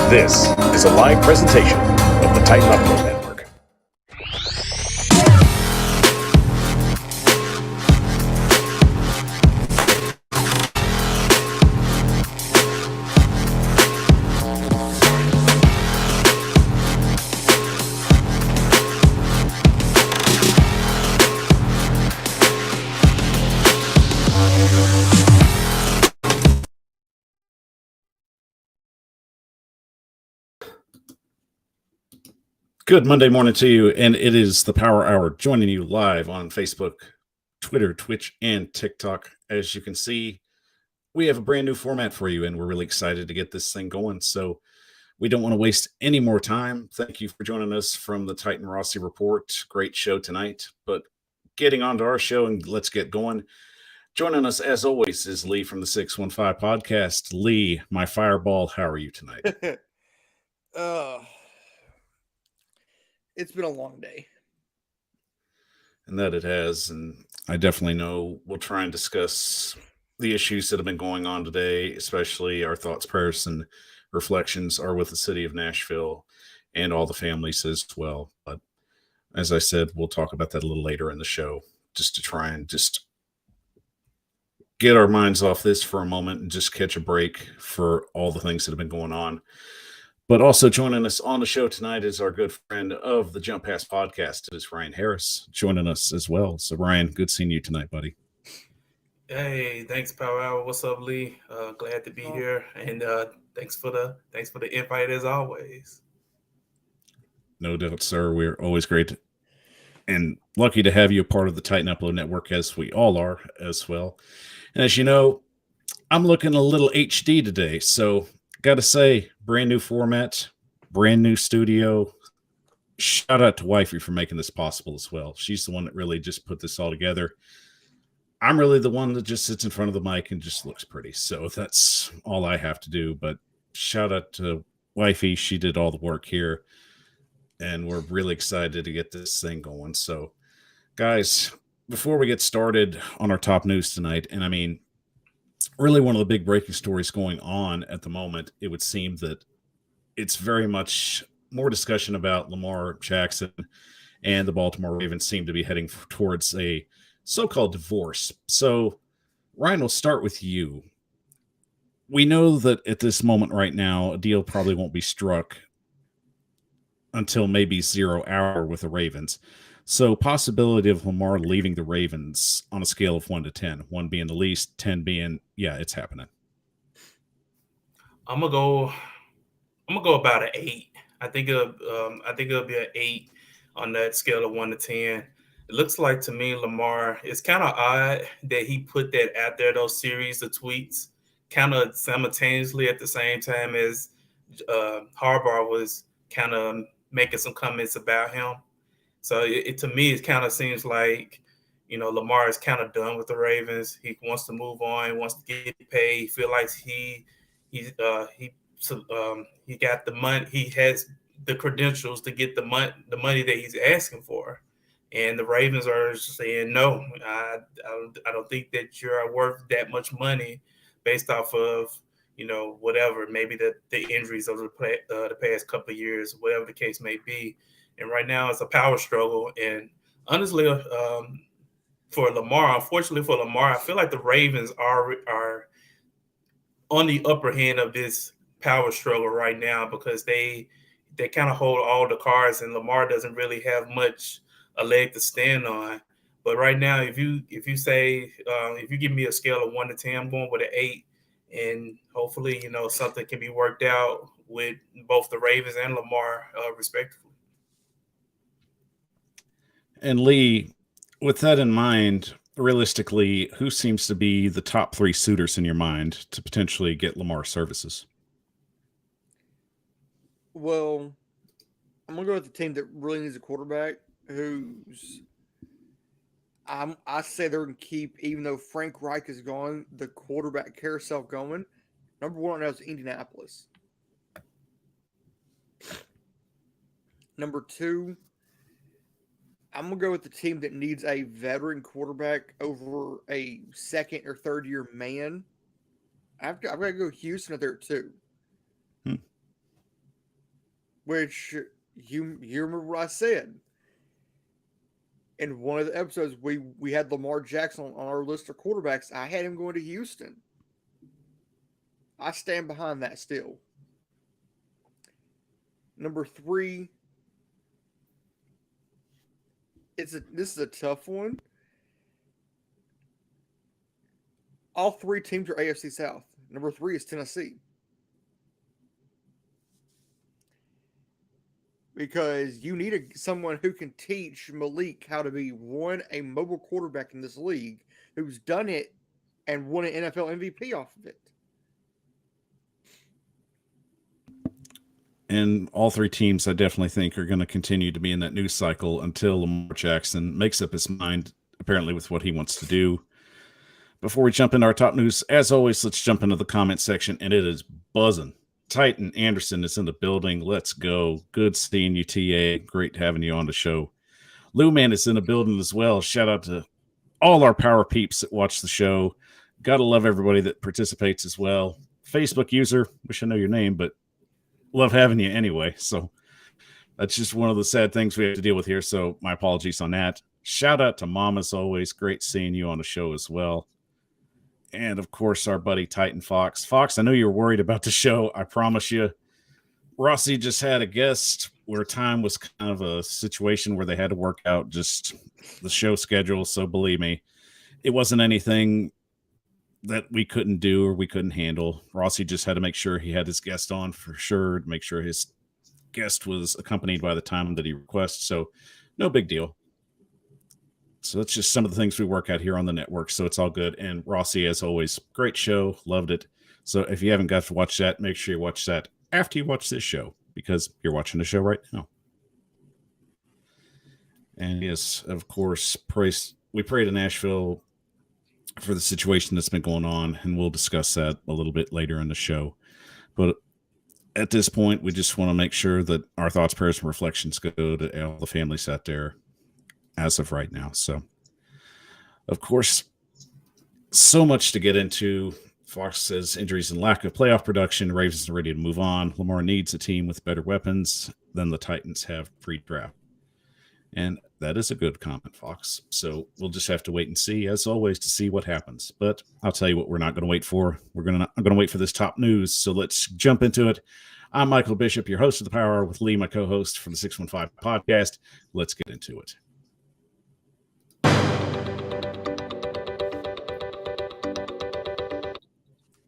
This is a live presentation of the Titan Upload Network. Good Monday morning to you, and it is the Power Hour joining you live on Facebook, Twitter, Twitch, and TikTok. As you can see, we have a brand new format for you, and we're really excited to get this thing going. So we don't want to waste any more time. Thank you for joining us from the Titan Rossi Report. Great show tonight, but getting on to our show, and let's get going. Joining us, as always, is Lee from the 615 Podcast. Lee, my fireball, how are you tonight? It's been a long day. And that it has. And I definitely know we'll try and discuss the issues that have been going on today, especially our thoughts, prayers, and reflections are with the city of Nashville and all the families as well. But as I said, we'll talk about that a little later in the show, just to try and just get our minds off this for a moment and just catch a break for all the things that have been going on. But also joining us on the show tonight is our good friend of the Jump Pass podcast. It is Ryan Harris joining us as well. So Ryan, good seeing you tonight, buddy. Hey, thanks, Power Hour. What's up, Lee? Glad to be here, and thanks for the invite as always. No doubt, sir. We're always great and lucky to have you a part of the Titan Upload Network, as we all are as well. And as you know, I'm looking a little HD today, so got to say, brand new format, brand new studio. Shout out to Wifey for making this possible as well. She's the one that really just put this all together. I'm really the one that just sits in front of the mic and just looks pretty. So that's all I have to do. But shout out to Wifey. She did all the work here. And we're really excited to get this thing going. So, guys, before we get started on our top news tonight, and I mean, really one of the big breaking stories going on at the moment, it would seem that it's very much more discussion about Lamar Jackson and the Baltimore Ravens seem to be heading towards a so-called divorce. So, Ryan, we'll start with you. We know that at this moment right now, a deal probably won't be struck until maybe 0 hour with the Ravens. So possibility of Lamar leaving the Ravens on a scale of 1 to 10, 1 being the least, 10 being, yeah, it's happening. I'm gonna go about an 8. I think it'll be an 8 on that scale of 1 to 10. It looks like to me Lamar. It's kind of odd that he put that out there, those series of tweets, kind of simultaneously at the same time as Harbaugh was kind of making some comments about him. So it to me, it kind of seems like, Lamar is kind of done with the Ravens. He wants to move on. He wants to get paid. He feel like he got the money. He has the credentials to get the money that he's asking for. And the Ravens are saying, no, I don't think that you're worth that much money based off of, whatever, maybe the injuries of the past couple of years, whatever the case may be. And right now it's a power struggle. And honestly, for Lamar, unfortunately for Lamar, I feel like the Ravens are on the upper hand of this power struggle right now because they kind of hold all the cards, and Lamar doesn't really have much a leg to stand on. But right now, if you say if you give me a scale of 1 to 10, I'm going with an 8. And hopefully, something can be worked out with both the Ravens and Lamar, respectively. And Lee, with that in mind, realistically, who seems to be the top 3 suitors in your mind to potentially get Lamar services? Well, I'm going to go with the team that really needs a quarterback who's I say they're going to keep, even though Frank Reich is gone, the quarterback carousel going. Number 1 right now is Indianapolis. Number 2, I'm going to go with the team that needs a veteran quarterback over a second or third year man. I've got to go Houston up there too. which you remember what I said in one of the episodes. We had Lamar Jackson on our list of quarterbacks. I had him going to Houston. I stand behind that still. Number 3, this is a tough one. All 3 teams are AFC South. Number 3 is Tennessee. Because you need someone who can teach Malik how to be, a mobile quarterback in this league, who's done it and won an NFL MVP off of it. And all 3 teams, I definitely think, are going to continue to be in that news cycle until Lamar Jackson makes up his mind, apparently, with what he wants to do. Before we jump into our top news, as always, let's jump into the comment section, and it is buzzing. Titan Anderson is in the building. Let's go. Good seeing you, TA. Great having you on the show. Lou Man is in the building as well. Shout out to all our power peeps that watch the show. Gotta love everybody that participates as well. Facebook user, wish I know your name, but love having you anyway. So that's just one of the sad things we have to deal with here. So my apologies on that. Shout out to Mom as always. Great seeing you on the show as well. And of course, our buddy Titan Fox. Fox, I know you're worried about the show. I promise you. Rossi just had a guest where time was kind of a situation where they had to work out just the show schedule. So believe me, it wasn't anything that we couldn't do or we couldn't handle. Rossi just had to make sure he had his guest on for sure, to make sure his guest was accompanied by the time that he requests. So no big deal. So that's just some of the things we work out here on the network. So it's all good. And Rossi, as always, great show. Loved it. So if you haven't got to watch that, make sure you watch that after you watch this show, because you're watching the show right now. And yes, of course, we pray to Nashville for the situation that's been going on, and we'll discuss that a little bit later in the show. But at this point, we just want to make sure that our thoughts, prayers, and reflections go to all the families out there as of right now. So, of course, so much to get into. Fox says injuries and lack of playoff production. Ravens are ready to move on. Lamar needs a team with better weapons than the Titans have pre-draft. And that is a good comment, Fox. So we'll just have to wait and see, as always, to see what happens. But I'll tell you what we're not going to wait for. I'm going to wait for this top news. So let's jump into it. I'm Michael Bishop, your host of the Power Hour, with Lee, my co-host from the 615 podcast. Let's get into it.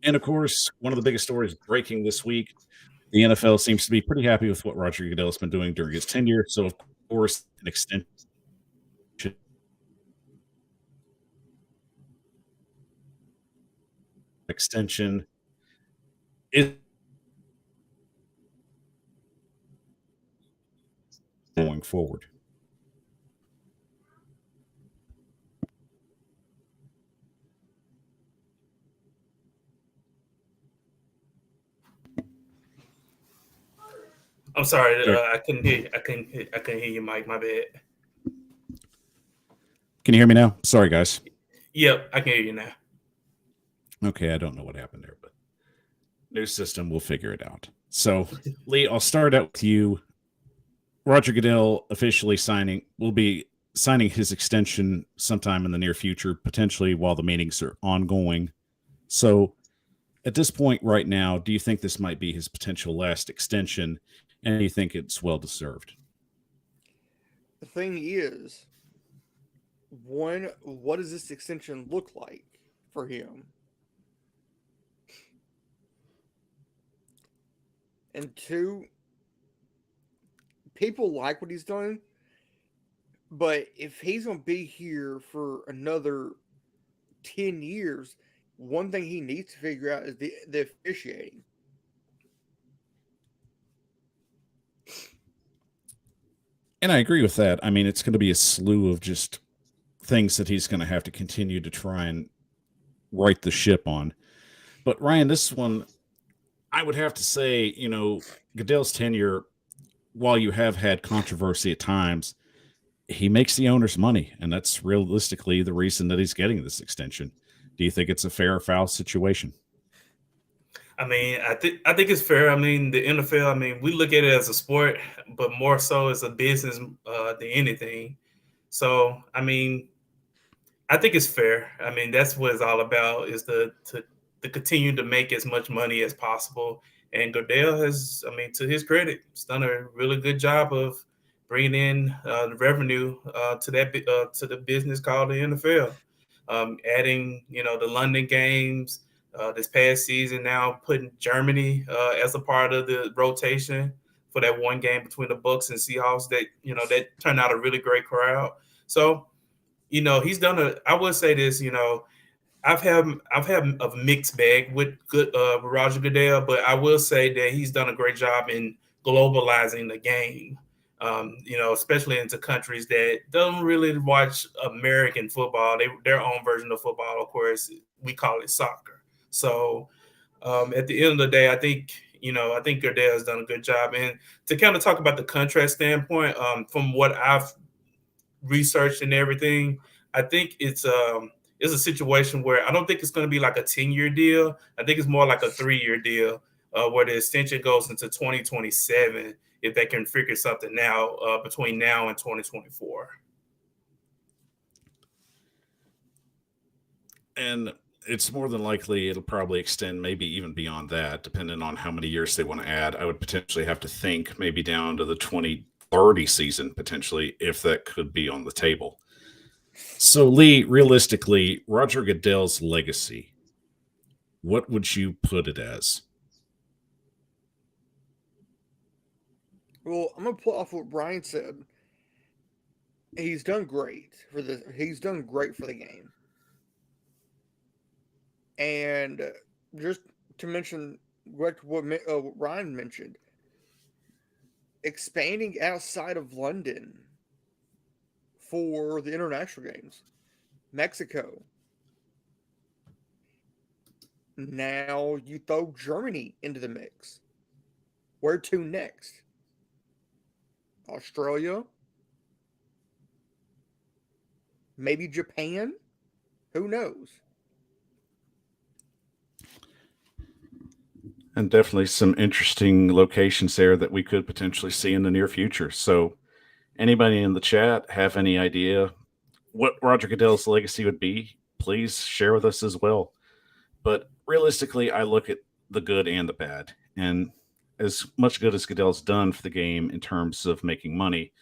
And of course, one of the biggest stories breaking this week, the NFL seems to be pretty happy with what Roger Goodell has been doing during his tenure. So, of course, an extension is going forward. I'm sorry, I couldn't hear you. I couldn't hear you, Mike. My bad. Can you hear me now? Sorry, guys. Yep, I can hear you now. Okay, I don't know what happened there, but new system, we'll figure it out. So, Lee, I'll start out with you. Roger Goodell officially will be signing his extension sometime in the near future, potentially while the meetings are ongoing. So, at this point right now, do you think this might be his potential last extension, and do you think it's well-deserved? The thing is, one, what does this extension look like for him? And two, people like what he's done, but if he's going to be here for another 10 years, one thing he needs to figure out is the officiating. And I agree with that. I mean, it's going to be a slew of just things that he's going to have to continue to try and right the ship on. But Ryan, this one, I would have to say, Goodell's tenure, while you have had controversy at times, he makes the owners money. And that's realistically the reason that he's getting this extension. Do you think it's a fair or foul situation? I mean, I think it's fair. I mean, the NFL. I mean, we look at it as a sport, but more so as a business than anything. So, I mean, I think it's fair. I mean, that's what it's all about is to continue to make as much money as possible. And Goodell has, I mean, to his credit, has done a really good job of bringing in the revenue to the business called the NFL. Adding, the London games this past season, now putting Germany as a part of the rotation for that one game between the Bucks and Seahawks that turned out a really great crowd. So he's done a. I would say this. I've had a mixed bag with Roger Goodell, but I will say that he's done a great job in globalizing the game. Especially into countries that don't really watch American football. Their own version of football, of course, we call it soccer. So at the end of the day, I think Goodell has done a good job. And to kind of talk about the contract standpoint, from what I've researched and everything, I think it's a situation where I don't think it's going to be like a 10-year deal. I think it's more like a 3-year deal where the extension goes into 2027 if they can figure something out between now and 2024. And it's more than likely it'll probably extend maybe even beyond that, depending on how many years they want to add. I would potentially have to think maybe down to the 2030 season, potentially, if that could be on the table. So, Lee, realistically, Roger Goodell's legacy, what would you put it as? Well, I'm gonna pull off what Brian said. He's done great for the. He's done great for the game, and just to mention what Ryan mentioned, expanding outside of London for the international games, Mexico. Now you throw Germany into the mix. Where to next? Australia? Maybe Japan? Who knows? And definitely some interesting locations there that we could potentially see in the near future. So, anybody in the chat have any idea what Roger Goodell's legacy would be? Please share with us as well. But realistically, I look at the good and the bad. And as much good as Goodell's done for the game in terms of making money,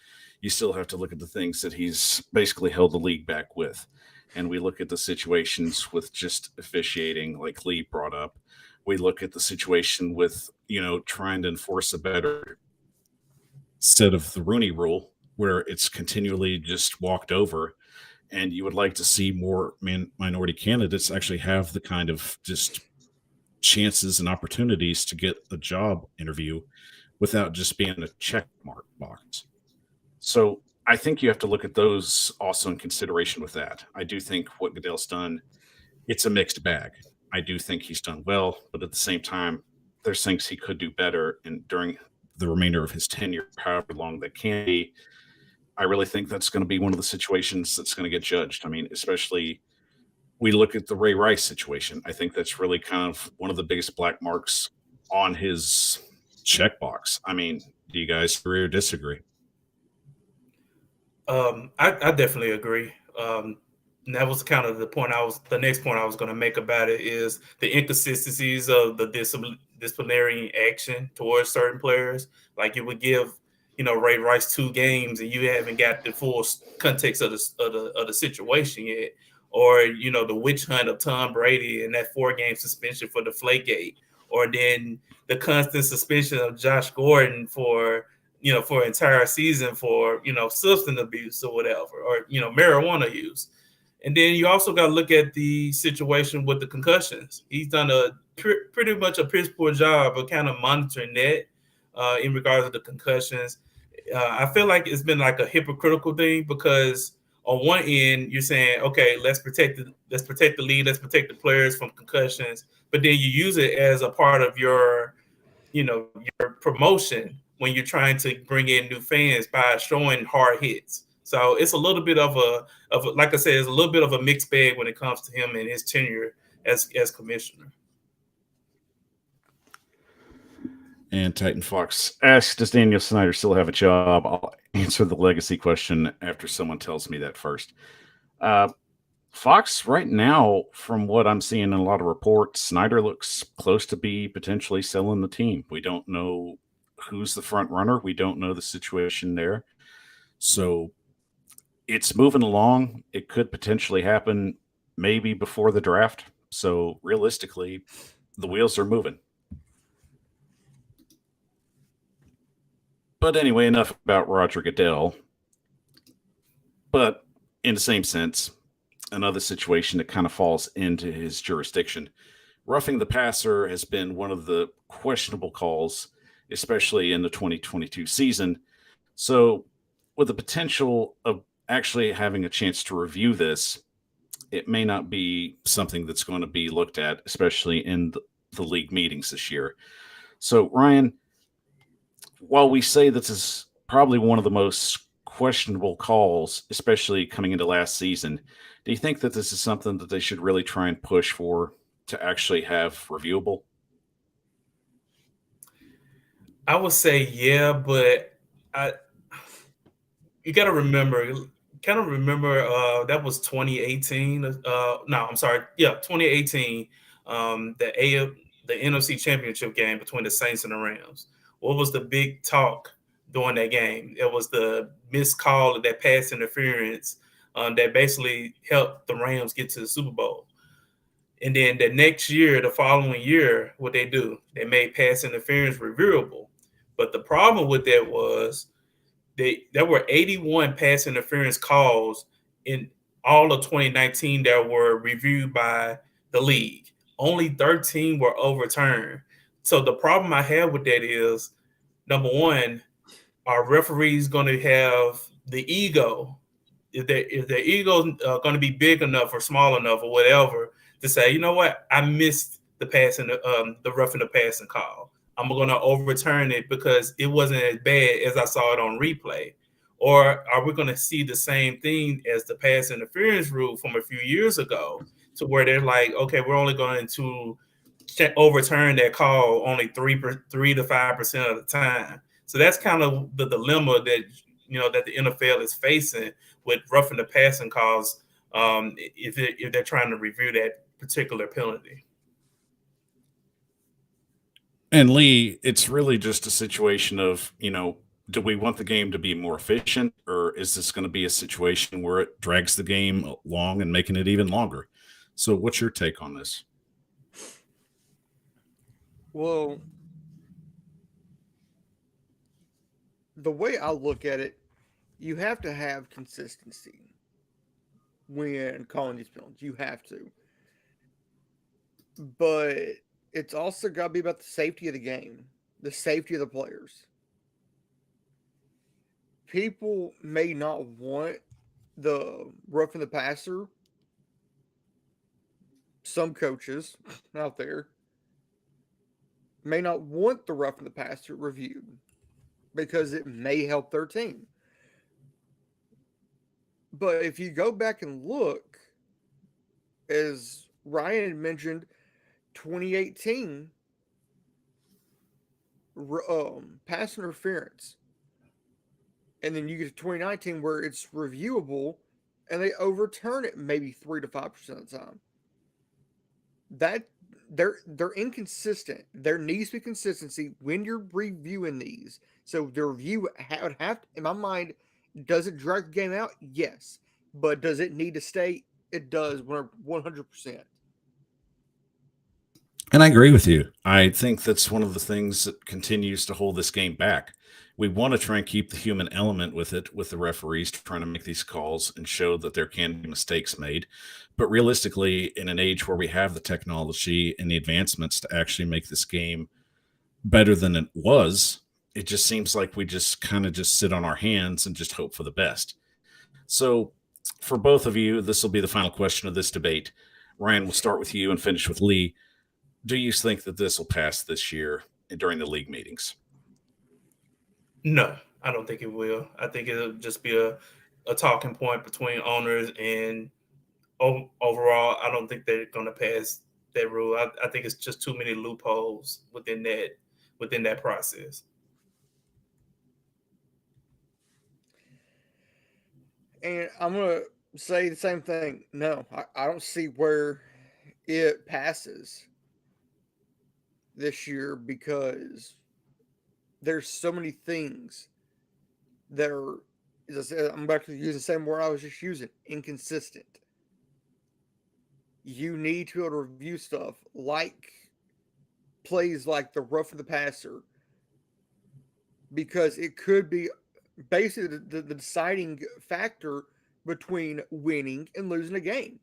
you still have to look at the things that he's basically held the league back with. And we look at the situations with just officiating, like Lee brought up. We look at the situation with, trying to enforce a better set of the Rooney rule, where it's continually just walked over. And you would like to see more minority candidates actually have the kind of just chances and opportunities to get a job interview without just being a check mark box. So I think you have to look at those also in consideration with that. I do think what Goodell's done, it's a mixed bag. I do think he's done well, but at the same time, there's things he could do better. And during the remainder of his tenure, however long that can be, I really think that's going to be one of the situations that's going to get judged. I mean, especially we look at the Ray Rice situation. I think that's really kind of one of the biggest black marks on his checkbox. I mean, do you guys agree or disagree? I definitely agree. And that was kind of the next point I was going to make about it is the inconsistencies of the disciplinary action towards certain players. Like you would give, Ray Rice 2 games and you haven't got the full context of the situation yet. Or, the witch hunt of Tom Brady and that 4-game suspension for the Flakegate. Or then the constant suspension of Josh Gordon for an entire season for, substance abuse or whatever, or, marijuana use. And then you also got to look at the situation with the concussions. He's done a pretty much a piss poor job of kind of monitoring that in regards to the concussions. I feel like it's been like a hypocritical thing because on one end you're saying, okay, let's protect the league, let's protect the players from concussions, but then you use it as a part of your your promotion when you're trying to bring in new fans by showing hard hits. So it's a little bit of like I said, it's a little bit of a mixed bag when it comes to him and his tenure as commissioner. And Titan Fox asks, does Daniel Snyder still have a job? I'll answer the legacy question after someone tells me that first. Uh, Fox, right now, from what I'm seeing in a lot of reports, Snyder looks close to be potentially selling the team. We don't know who's the front runner. We don't know the situation there. So it's moving along. It could potentially happen maybe before the draft. So realistically, the wheels are moving. But anyway, enough about Roger Goodell. But in the same sense, another situation that kind of falls into his jurisdiction. Roughing the passer has been one of the questionable calls, especially in the 2022 season. So, with the potential of actually having a chance to review this, it may not be something that's going to be looked at, especially in the league meetings this year. So, Ryan, while we say this is probably one of the most questionable calls, especially coming into last season, do you think that this is something that they should really try and push for to actually have reviewable? I would say yeah, but I you got to remember, kind of remember that was 2018. No, I'm sorry, yeah, 2018. The NFC Championship game between the Saints and the Rams. What was the big talk during that game? It was the missed call of that pass interference that basically helped the Rams get to the Super Bowl. And then the next year, the following year, what they do, they made pass interference reviewable. But the problem with that was there were 81 pass interference calls in all of 2019 that were reviewed by the league. Only 13 were overturned. So the problem I have with that is, number one, are referees going to have the ego? If their ego going to be big enough or small enough or whatever to say, you know what, I missed the passing, the roughing the passing call. I'm going to overturn it because it wasn't as bad as I saw it on replay. Or are we going to see the same thing as the pass interference rule from a few years ago, to where they're like, okay, we're only going to overturn that call only 3 to 5% of the time. So that's kind of the dilemma that that the NFL is facing with roughing the passing calls, if they're trying to review that particular penalty. And Lee, it's really just a situation of, do we want the game to be more efficient, or is this going to be a situation where it drags the game long and making it even longer? So, what's your take on this? Well, the way I look at it, you have to have consistency when calling these penalties. You have to. But it's also got to be about the safety of the game, the safety of the players. People may not want the roughing the passer. Some coaches out there may not want the roughing the passer reviewed because it may help their team. But if you go back and look, as Ryan had mentioned, 2018 pass interference, and then you get to 2019 where it's reviewable, and they overturn it maybe 3 to 5% of the time. That they're inconsistent. There needs to be consistency when you're reviewing these. So the review would have to, in my mind, does it drag the game out? Yes, but does it need to stay? It does 100%. And I agree with you. I think that's one of the things that continues to hold this game back. We want to try and keep the human element with it, with the referees trying to make these calls and show that there can be mistakes made. But realistically, in an age where we have the technology and the advancements to actually make this game better than it was, it just seems like we just kind of just sit on our hands and just hope for the best. So, for both of you, this will be the final question of this debate. Ryan, we'll start with you and finish with Lee. Do you think that this will pass this year during the league meetings? No, I don't think it will. I think it'll just be a talking point between owners, and overall, I don't think they're going to pass that rule. I think it's just too many loopholes within that within that process. And I'm gonna say the same thing. No, I don't see where it passes this year because there's so many things that are, as I said, I'm back to using the same word I was just using, inconsistent. You need to be able to review stuff like plays like the rough of the passer because it could be basically the deciding factor between winning and losing a game.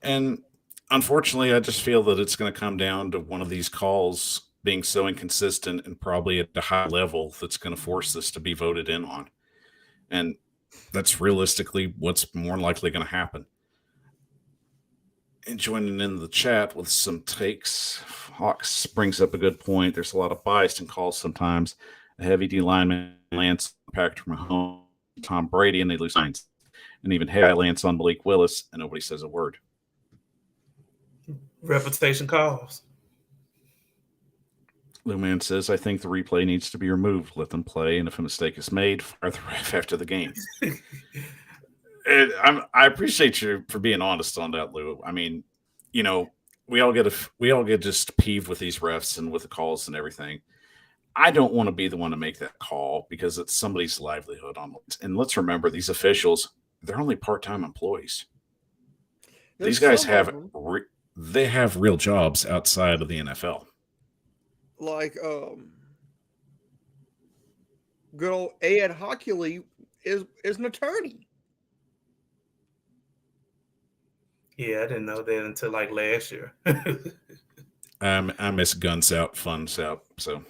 And unfortunately, I just feel that it's going to come down to one of these calls being so inconsistent and probably at a high level that's going to force this to be voted in on. And that's realistically what's more likely going to happen. And joining in the chat with some takes, Hawks brings up a good point. There's a lot of bias in calls sometimes. A heavy D lineman lands on Patrick Mahomes, Tom Brady, and they lose signs. And even Hey lands on Malik Willis, and nobody says a word. Reputation calls. Lou Man says, I think the replay needs to be removed. Let them play, and if a mistake is made, fire the ref after the game. And I appreciate you for being honest on that, Lou. I mean, you know, we all get just peeved with these refs and with the calls and everything. I don't want to be the one to make that call because it's somebody's livelihood on. And let's remember, these officials, they're only part-time employees. These guys have they have real jobs outside of the NFL. Like good old Ed Hockley is an attorney. Yeah, I didn't know that until like last year. I miss guns out, funds out. So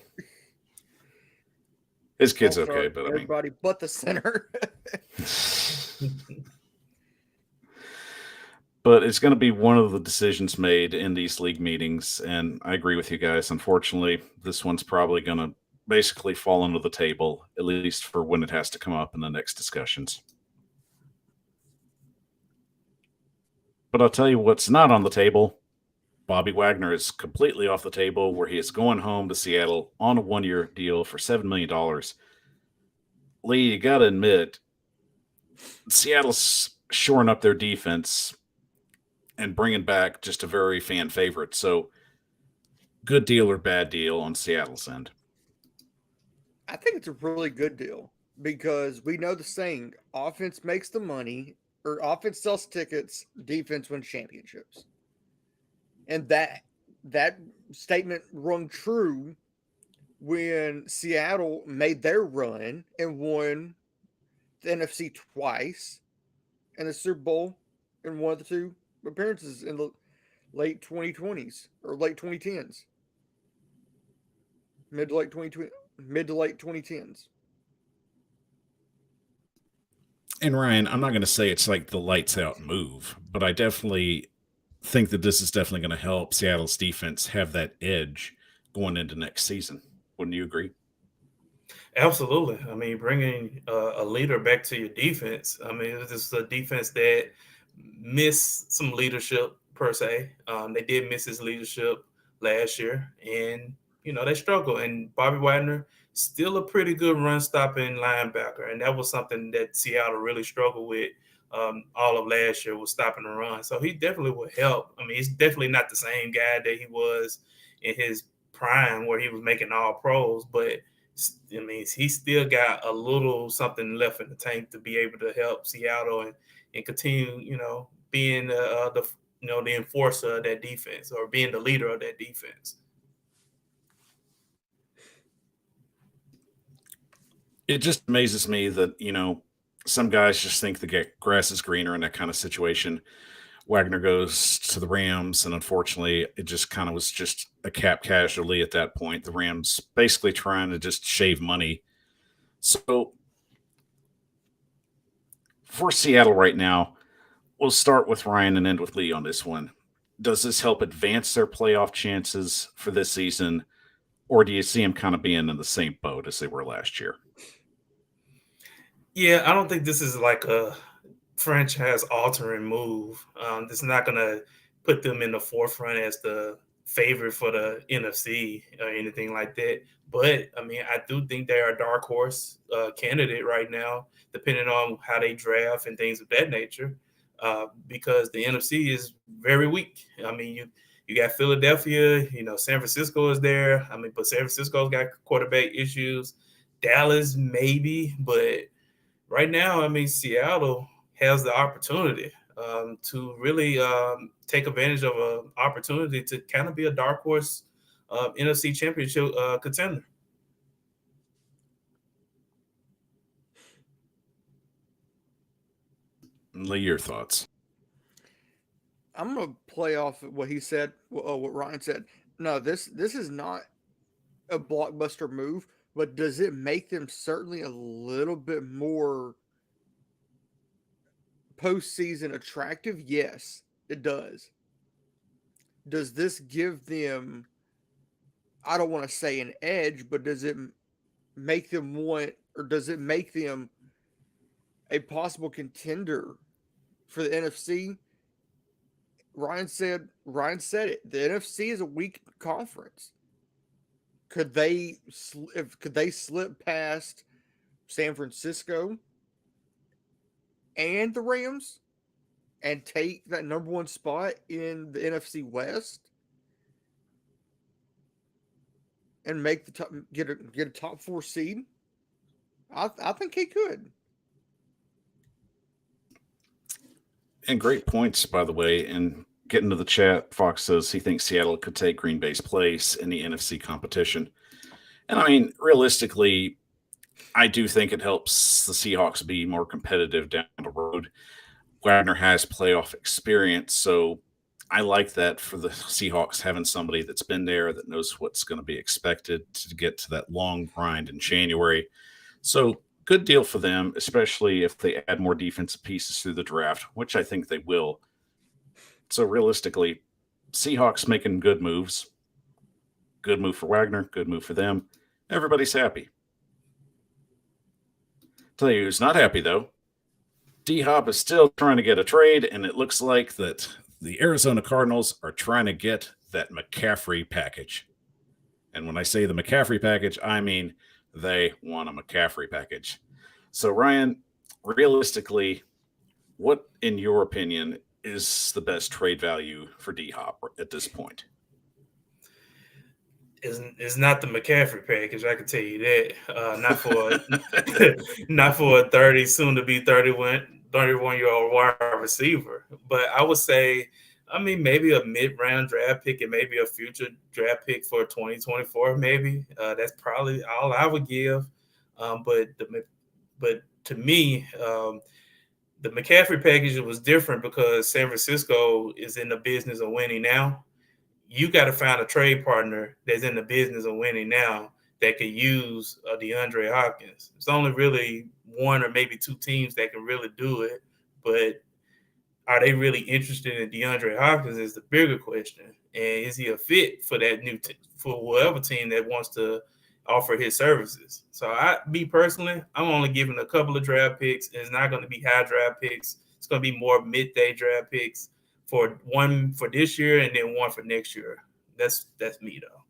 his kid's okay, but everybody but the center. But it's going to be one of the decisions made in these league meetings, and I agree with you guys. Unfortunately, this one's probably going to basically fall under the table, at least for when it has to come up in the next discussions. But I'll tell you what's not on the table. Bobby Wagner is completely off the table, where he is going home to Seattle on a one-year deal for $7 million. Lee, you got to admit, Seattle's shoring up their defense and bringing back just a very fan favorite. So, good deal or bad deal on Seattle's end? I think it's a really good deal because we know the saying, offense makes the money, or offense sells tickets, defense wins championships. And that statement rung true when Seattle made their run and won the NFC twice and the Super Bowl in one of the two appearances in the late 2020s or late 2010s. Mid to late 2010s. And Ryan, I'm not going to say it's like the lights out move, but I definitely think that this is definitely going to help Seattle's defense have that edge going into next season. Wouldn't you agree? Absolutely. I mean, bringing a leader back to your defense. I mean, this is a defense that missed some leadership per se. They did miss his leadership last year, and they struggle. And Bobby Wagner, still a pretty good run stopping linebacker, and that was something that Seattle really struggled with all of last year, was stopping the run. So he definitely will help. I mean, he's definitely not the same guy that he was in his prime where he was making all pros, but I mean, he still got a little something left in the tank to be able to help Seattle and continue, being the enforcer of that defense, or being the leader of that defense. It just amazes me that, some guys just think the grass is greener in that kind of situation. Wagner goes to the Rams, and unfortunately, it just kind of was just a cap casualty at that point. The Rams basically trying to just shave money. So for Seattle right now, we'll start with Ryan and end with Lee on this one. Does this help advance their playoff chances for this season, or do you see them kind of being in the same boat as they were last year? Yeah, I don't think this is like a franchise altering move. It's not going to put them in the forefront as the favorite for the NFC or anything like that. But I mean, I do think they are a dark horse candidate right now, depending on how they draft and things of that nature. Because the NFC is very weak. I mean, you got Philadelphia, San Francisco is there. I mean, but San Francisco's got quarterback issues. Dallas maybe, but right now, I mean, Seattle has the opportunity to really take advantage of an opportunity to kind of be a dark horse NFC championship contender. Lee, your thoughts? I'm gonna play off what he said, what Ryan said. No, this is not a blockbuster move, but does it make them certainly a little bit more postseason attractive? Yes, it does. Does this give them, I don't want to say an edge, but does it make them want, or does it make them a possible contender for the NFC? Ryan said it. The NFC is a weak conference. Could they slip past San Francisco and the Rams and take that number one spot in the NFC West and make the top, get a top four seed? I think he could. And great points, by the way. And getting to the chat, Fox says he thinks Seattle could take Green Bay's place in the NFC competition. And I mean, realistically, I do think it helps the Seahawks be more competitive down the road. Wagner has playoff experience, so I like that for the Seahawks having somebody that's been there that knows what's going to be expected to get to that long grind in January. So good deal for them, especially if they add more defensive pieces through the draft, which I think they will. So realistically, Seahawks making good moves. Good move for Wagner, good move for them. Everybody's happy. Tell you who's not happy though. D Hop is still trying to get a trade, and it looks like that the Arizona Cardinals are trying to get that McCaffrey package. And when I say the McCaffrey package, I mean they want a McCaffrey package. So, Ryan, realistically, what, in your opinion, is the best trade value for D Hop at this point? Is not the McCaffrey package. I can tell you that. Not for not for a 30, soon to be 31-year-old wide receiver. But I would say, I mean, maybe a mid-round draft pick and maybe a future draft pick for 2024. Maybe that's probably all I would give. But to me, the McCaffrey package was different because San Francisco is in the business of winning now. You got to find a trade partner that's in the business of winning now that could use DeAndre Hopkins. It's only really one or maybe two teams that can really do it, but are they really interested in DeAndre Hopkins is the bigger question. And is he a fit for that for whatever team that wants to offer his services? So me personally, I'm only giving a couple of draft picks. It's not going to be high draft picks. It's going to be more midday draft picks. For one for this year and then one for next year. That's me though.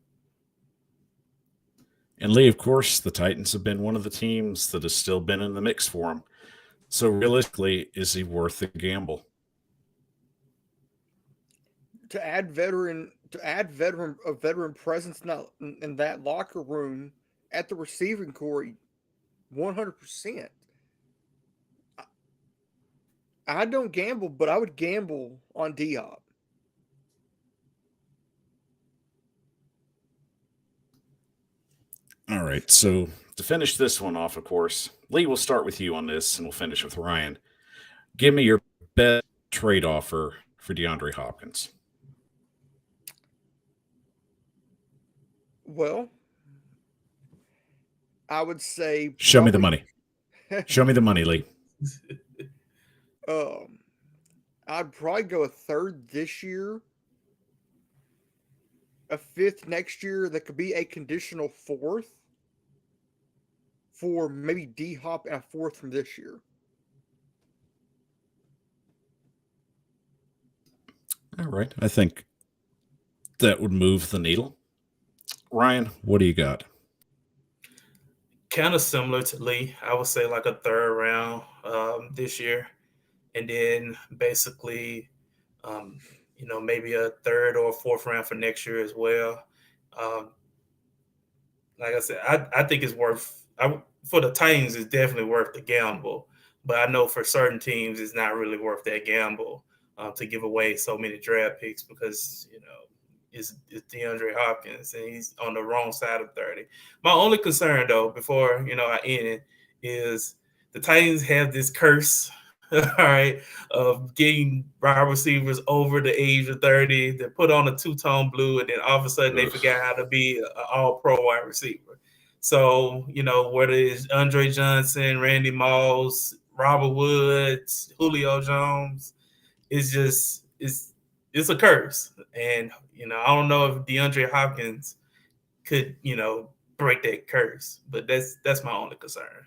And Lee, of course, the Titans have been one of the teams that has still been in the mix for him. So realistically, is he worth the gamble? To add veteran presence in that locker room at the receiving core, 100%. I don't gamble, but I would gamble on D-Hop. All right. So to finish this one off, of course, Lee, we'll start with you on this and we'll finish with Ryan. Give me your best trade offer for DeAndre Hopkins. Well, I would say show me the money. Show me the money, Lee. I'd probably go a third this year, a fifth next year. That could be a conditional fourth for maybe D-Hop, and a fourth from this year. All right. I think that would move the needle. Ryan, what do you got? Kind of similar to Lee. I would say like a third round this year, and then basically, um, maybe a third or fourth round for next year as well. Um, like I said, I think it's worth for the Titans. It's definitely worth the gamble, but I know for certain teams, it's not really worth that gamble to give away so many draft picks because it's DeAndre Hopkins and he's on the wrong side of 30. My only concern though, before I end it, is the Titans have this curse, all right, of getting wide receivers over the age of 30. They put on a two-tone blue, and then all of a sudden they Ugh. forgot how to be an all-pro wide receiver. So, whether it's Andre Johnson, Randy Moss, Robert Woods, Julio Jones, it's just it's a curse. And I don't know if DeAndre Hopkins could, break that curse, but that's my only concern.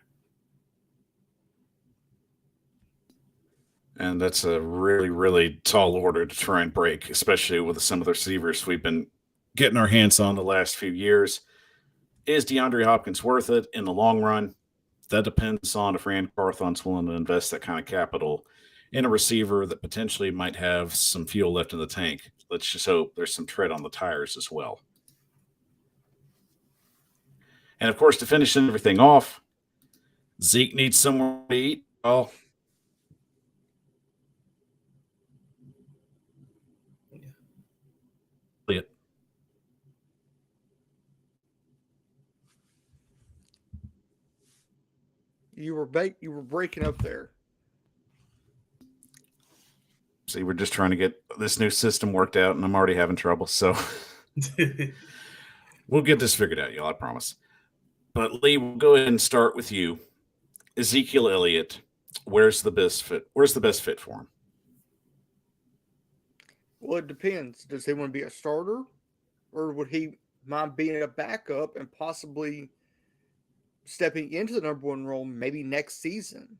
And that's a really, really tall order to try and break, especially with some of the receivers we've been getting our hands on the last few years. Is DeAndre Hopkins worth it in the long run? That depends on if Rand Carthon's willing to invest that kind of capital in a receiver that potentially might have some fuel left in the tank. Let's just hope there's some tread on the tires as well. And of course, to finish everything off, Zeke needs somewhere to eat. Oh, Elliott. You were breaking up there. See, we're just trying to get this new system worked out, and I'm already having trouble. So we'll get this figured out, y'all. I promise. But Lee, we'll go ahead and start with you. Ezekiel Elliott, where's the best fit? Where's the best fit for him? Well, it depends. Does he want to be a starter, or would he mind being a backup and possibly stepping into the number one role maybe next season?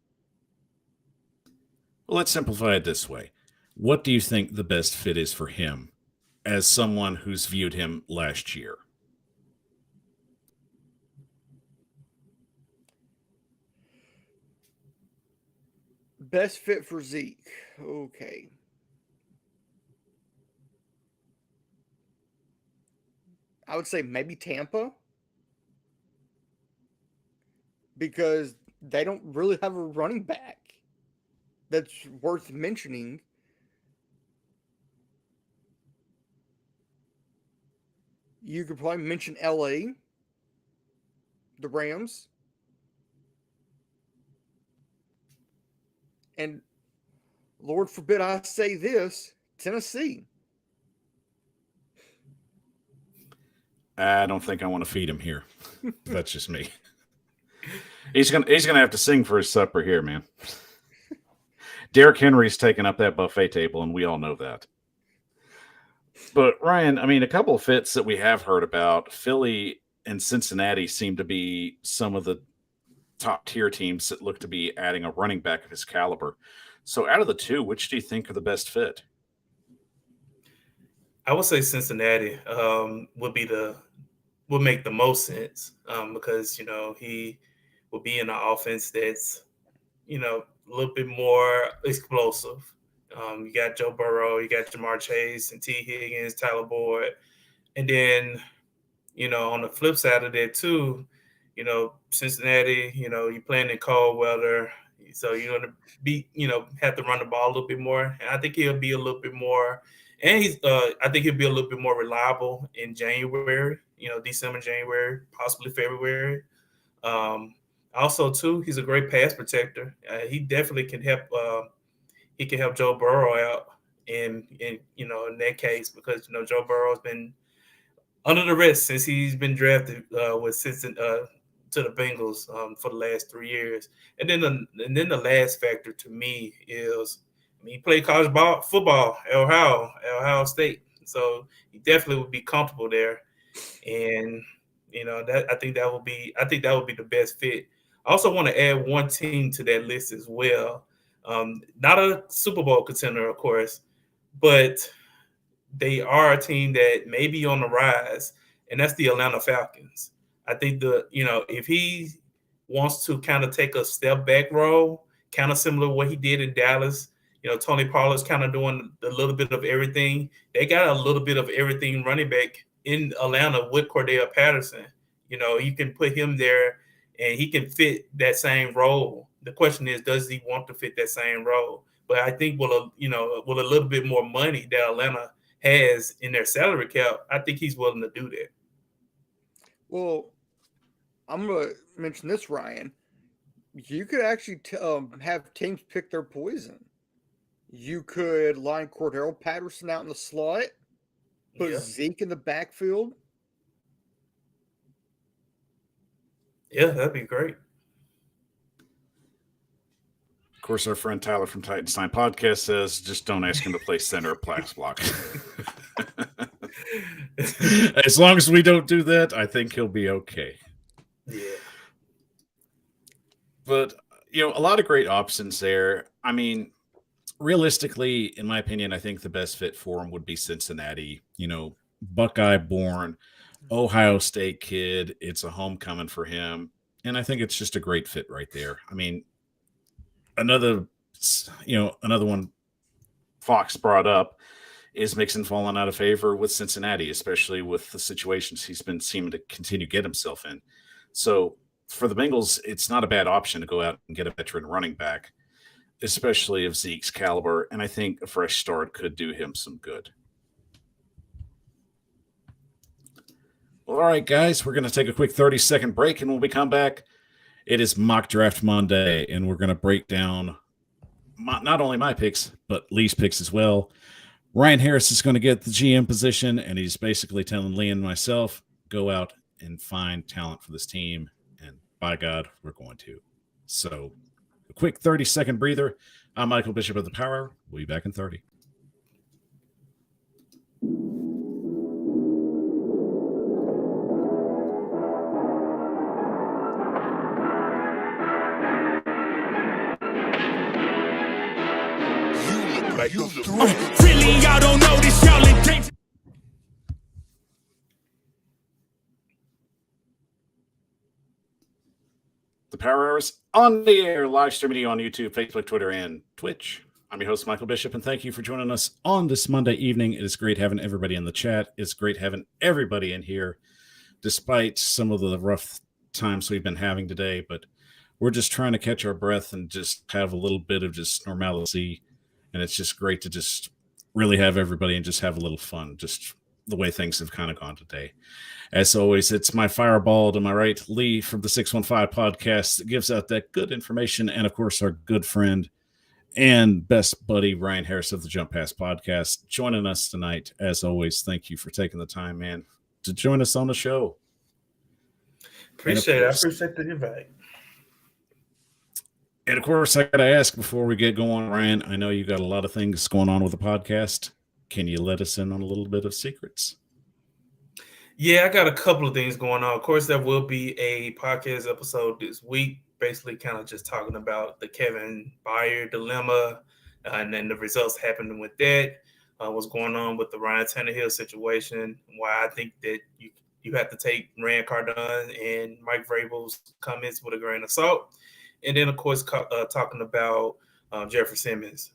Well, let's simplify it this way. What do you think the best fit is for him as someone who's viewed him last year? Best fit for Zeke. Okay. I would say maybe Tampa because they don't really have a running back that's worth mentioning. You could probably mention LA, the Rams, and Lord forbid I say this, Tennessee. I don't think I want to feed him here. That's just me. He's gonna have to sing for his supper here, man. Derrick Henry's taking up that buffet table, and we all know that. But Ryan, I mean, a couple of fits that we have heard about, Philly and Cincinnati seem to be some of the top tier teams that look to be adding a running back of his caliber. So out of the two, which do you think are the best fit? I would say Cincinnati would make the most sense because he will be in an offense that's a little bit more explosive. You got Joe Burrow, you got Jamar Chase and T. Higgins, Tyler Boyd, and then on the flip side of that too, Cincinnati, you're playing in cold weather, so you're going to have to run the ball a little bit more. And I think he'll be a little bit more, and I think he'll be a little bit more reliable in January, December, January, possibly February. Um, Also, too, he's a great pass protector. He definitely can help. He can help Joe Burrow out in that case because Joe Burrow's been under the risk since he's been drafted with Cincinnati to the Bengals for the last 3 years. And then the last factor to me is, I mean, he played college football at Ohio State, so he definitely would be comfortable there. And that I think that would be the best fit. I also want to add one team to that list as well. Not a Super Bowl contender, of course, but they are a team that may be on the rise, and that's the Atlanta Falcons. I think if he wants to kind of take a step back role, kind of similar to what he did in Dallas. Tony Pollard's kind of doing a little bit of everything. They got a little bit of everything running back in Atlanta with Cordell Patterson. You can put him there and he can fit that same role. The question is, does he want to fit that same role? But I think with a little bit more money that Atlanta has in their salary cap, I think he's willing to do that. Well, I'm going to mention this, Ryan. You could actually have teams pick their poison. You could line Cordell Patterson out in the slot, put Zeke in the backfield. Yeah, that'd be great. Of course, our friend Tyler from Titans Time Podcast says, just don't ask him to play center or pass block. As long as we don't do that, I think he'll be okay. Yeah. But, a lot of great options there. I mean, realistically, in my opinion, I think the best fit for him would be Cincinnati. Buckeye born, Ohio State kid. It's a homecoming for him. And I think it's just a great fit right there. I mean, another one Fox brought up is Mixon falling out of favor with Cincinnati, especially with the situations he's been seeming to continue to get himself in. So for the Bengals, it's not a bad option to go out and get a veteran running back, especially of Zeke's caliber. And I think a fresh start could do him some good. Well, all right, guys, we're going to take a quick 30-second break. And when we come back, it is Mock Draft Monday. And we're going to break down not only my picks, but Lee's picks as well. Ryan Harris is going to get the GM position, and he's basically telling Lee and myself, go out and find talent for this team. And by God, we're going to. So a quick 30-second breather. I'm Michael Bishop of the Power Hour. We'll be back in 30. Really, y'all don't know this, y'all in danger. The Power Hour is on the air, live streaming on YouTube, Facebook, Twitter, and Twitch. I'm your host, Michael Bishop, and thank you for joining us on this Monday evening. It is great having everybody in the chat. It's great having everybody in here, despite some of the rough times we've been having today. But we're just trying to catch our breath and just have a little bit of just normalcy. And it's just great to just really have everybody and just have a little fun, just the way things have kind of gone today. As always, it's my fireball to my right, Lee from the 615 podcast that gives out that good information. And of course, our good friend and best buddy, Ryan Harris of the Jump Pass podcast, joining us tonight. As always, thank you for taking the time, man, to join us on the show. Appreciate it. I appreciate the invite. And of course, I got to ask before we get going, Ryan, I know you got a lot of things going on with the podcast. Can you let us in on a little bit of secrets? Yeah, I got a couple of things going on. Of course, there will be a podcast episode this week, basically kind of just talking about the Kevin Byard dilemma and then the results happening with that, what's going on with the Ryan Tannehill situation, why I think that you have to take Rand Cardone and Mike Vrabel's comments with a grain of salt. And then, of course, talking about Jeffrey Simmons,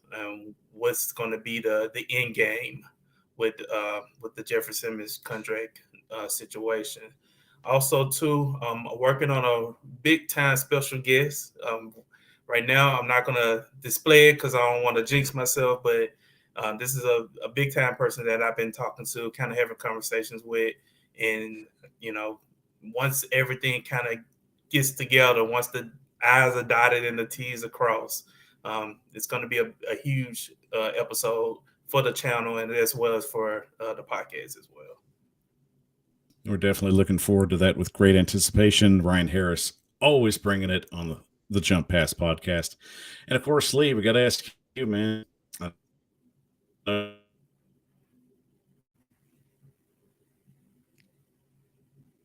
what's going to be the end game with the Jeffrey Simmons contract situation. Also, too, working on a big-time special guest. Right now, I'm not going to display it because I don't want to jinx myself, but this is a big-time person that I've been talking to, kind of having conversations with. And, once everything kind of gets together, once the I's are dotted and the T's are crossed, it's going to be a huge episode for the channel and as well as for the podcast as well. We're definitely looking forward to that with great anticipation. Ryan Harris always bringing it on the Jump Pass podcast. And of course, Lee, we got to ask you, man.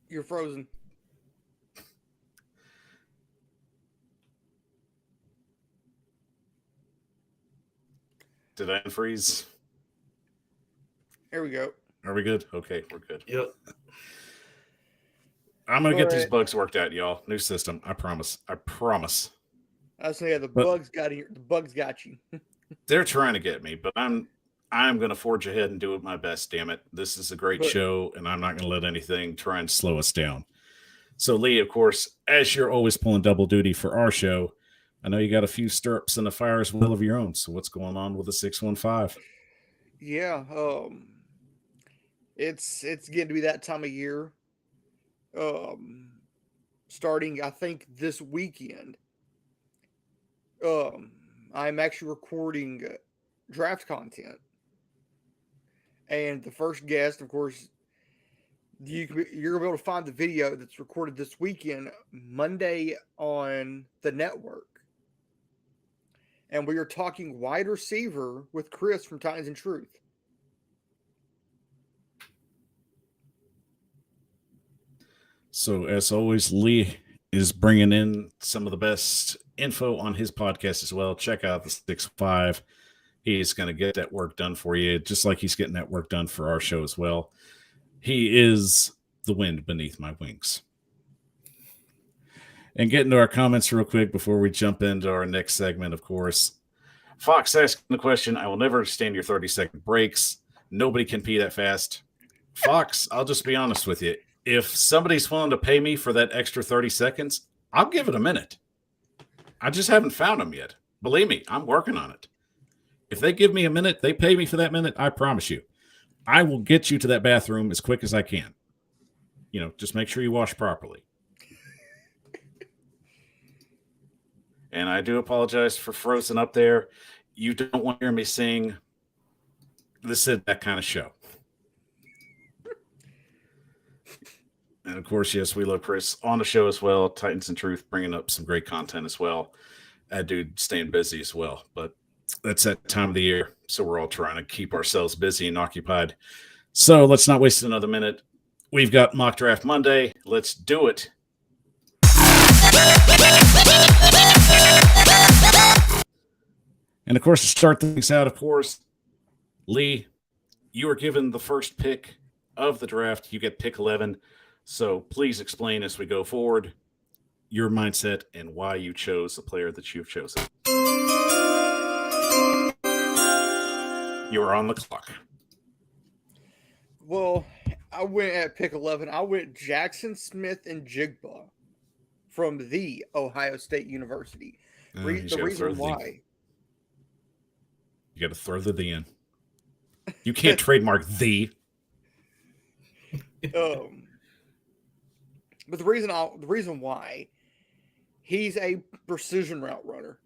You're frozen. Did I unfreeze? There we go. Are we good? Okay, we're good. Yep. I'm gonna get these Alright. bugs worked out, y'all. New system. I promise. I promise. I was saying, yeah, the But- bugs got here. The bugs got you. They're trying to get me, but I'm gonna forge ahead and do it my best. Damn it! This is a great But- show, and I'm not gonna let anything try and slow us down. So, Lee, of course, as you're always pulling double duty for our show, I know you got a few stirrups in the fire as well of your own. So, what's going on with the 615? Yeah, it's getting to be that time of year. Starting, I think, this weekend. I'm actually recording draft content, and the first guest, of course, you're gonna be able to find the video that's recorded this weekend, Monday, on the network. And we are talking wide receiver with Chris from Titans and Truth. So, as always, Lee is bringing in some of the best info on his podcast as well. Check out the 6-5. He's going to get that work done for you, just like he's getting that work done for our show as well. He is the wind beneath my wings. And getting to our comments real quick before we jump into our next segment, of course. Fox asking the question, I will never understand your 30-second breaks. Nobody can pee that fast. Fox, I'll just be honest with you. If somebody's willing to pay me for that extra 30 seconds, I'll give it a minute. I just haven't found them yet. Believe me, I'm working on it. If they give me a minute, they pay me for that minute, I promise you, I will get you to that bathroom as quick as I can. You know, just make sure you wash properly. And I do apologize for frozen up there. You don't want to hear me sing. This is that kind of show. And of course, yes, we love Chris on the show as well. Titans and Truth bringing up some great content as well. That dude staying busy as well. But that's that time of the year. So we're all trying to keep ourselves busy and occupied. So let's not waste another minute. We've got Mock Draft Monday. Let's do it. And of course, to start things out, of course, Lee, you are given the first pick of the draft. You get pick 11. So please explain as we go forward your mindset and why you chose the player that you've chosen. You are on the clock. Well, I went at pick 11. I went Jackson Smith and Jigba from the Ohio State University. The reason why. You got to throw the in. You can't trademark the. But the reason why, he's a precision route runner,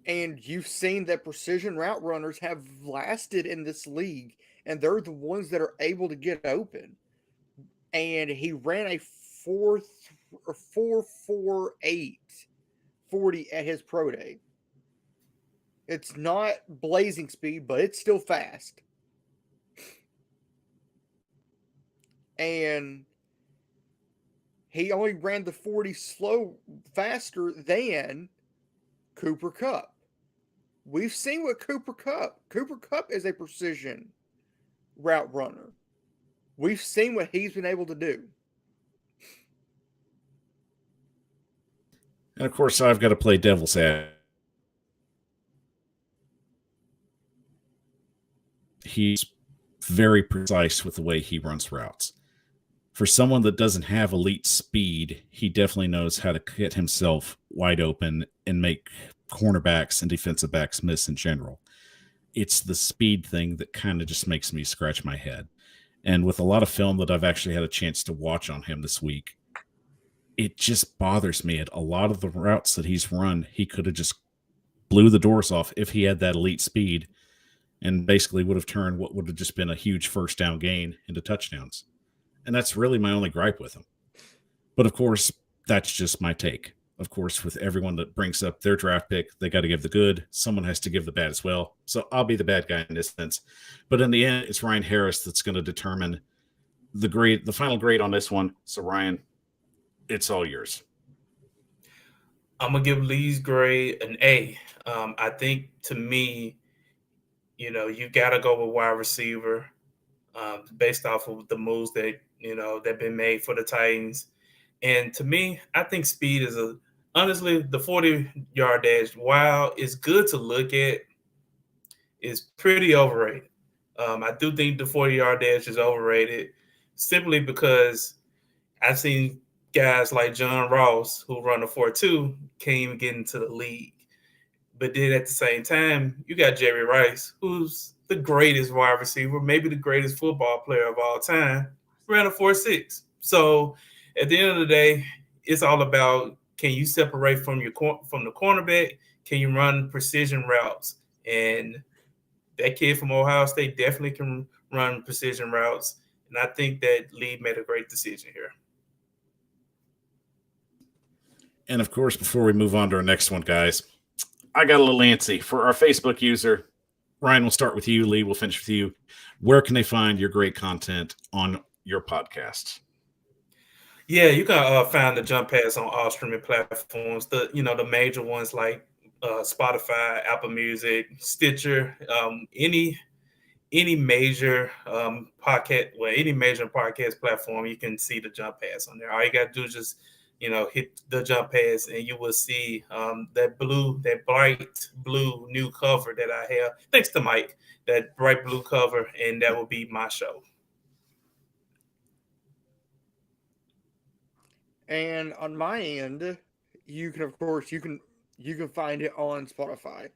and you've seen that precision route runners have lasted in this league, and they're the ones that are able to get open. And he ran a 4.48 40 at his pro day. It's not blazing speed, but it's still fast. And he only ran the 40 faster than Cooper Kupp. We've seen what Cooper Kupp is a precision route runner. We've seen what he's been able to do. And of course, I've got to play devil's advocate. He's very precise with the way he runs routes. For someone that doesn't have elite speed, he definitely knows how to get himself wide open and make cornerbacks and defensive backs miss in general. It's the speed thing that kind of just makes me scratch my head. And with a lot of film that I've actually had a chance to watch on him this week, it just bothers me. At a lot of the routes that he's run, he could have just blew the doors off if he had that elite speed and basically would have turned what would have just been a huge first down gain into touchdowns. And that's really my only gripe with him. But of course, that's just my take. Of course, with everyone that brings up their draft pick, they got to give the good. Someone has to give the bad as well. So I'll be the bad guy in this sense. But in the end, it's Ryan Harris that's going to determine the final grade on this one. So Ryan, it's all yours. I'm going to give Lee's grade an A. I think, to me, you got to go with wide receiver. based off of the moves that that been made for the Titans. And to me, I think speed is honestly the 40-yard dash. While it's good to look at, is pretty overrated. I do think the 40-yard dash is overrated simply because I've seen guys like John Ross who run a 4.2 can't even get into the league. But then at the same time, you got Jerry Rice, who's the greatest wide receiver, maybe the greatest football player of all time, ran a 4.6. So at the end of the day, it's all about, can you separate from the cornerback? Can you run precision routes? And that kid from Ohio State definitely can run precision routes. And I think that Lee made a great decision here. And of course, before we move on to our next one, guys, I got a little antsy for our Facebook user. Ryan, we'll start with you. Lee, we'll finish with you. Where can they find your great content on your podcast? Yeah, you can find the Jump Pass on all streaming platforms. The major ones like Spotify, Apple Music, Stitcher, any major any major podcast platform, you can see the Jump Pass on there. All you got to do is just hit the Jump Pass, and you will see that bright blue new cover that I have. Thanks to Mike, that bright blue cover, and that will be my show. And on my end, you can, of course, you can find it on Spotify.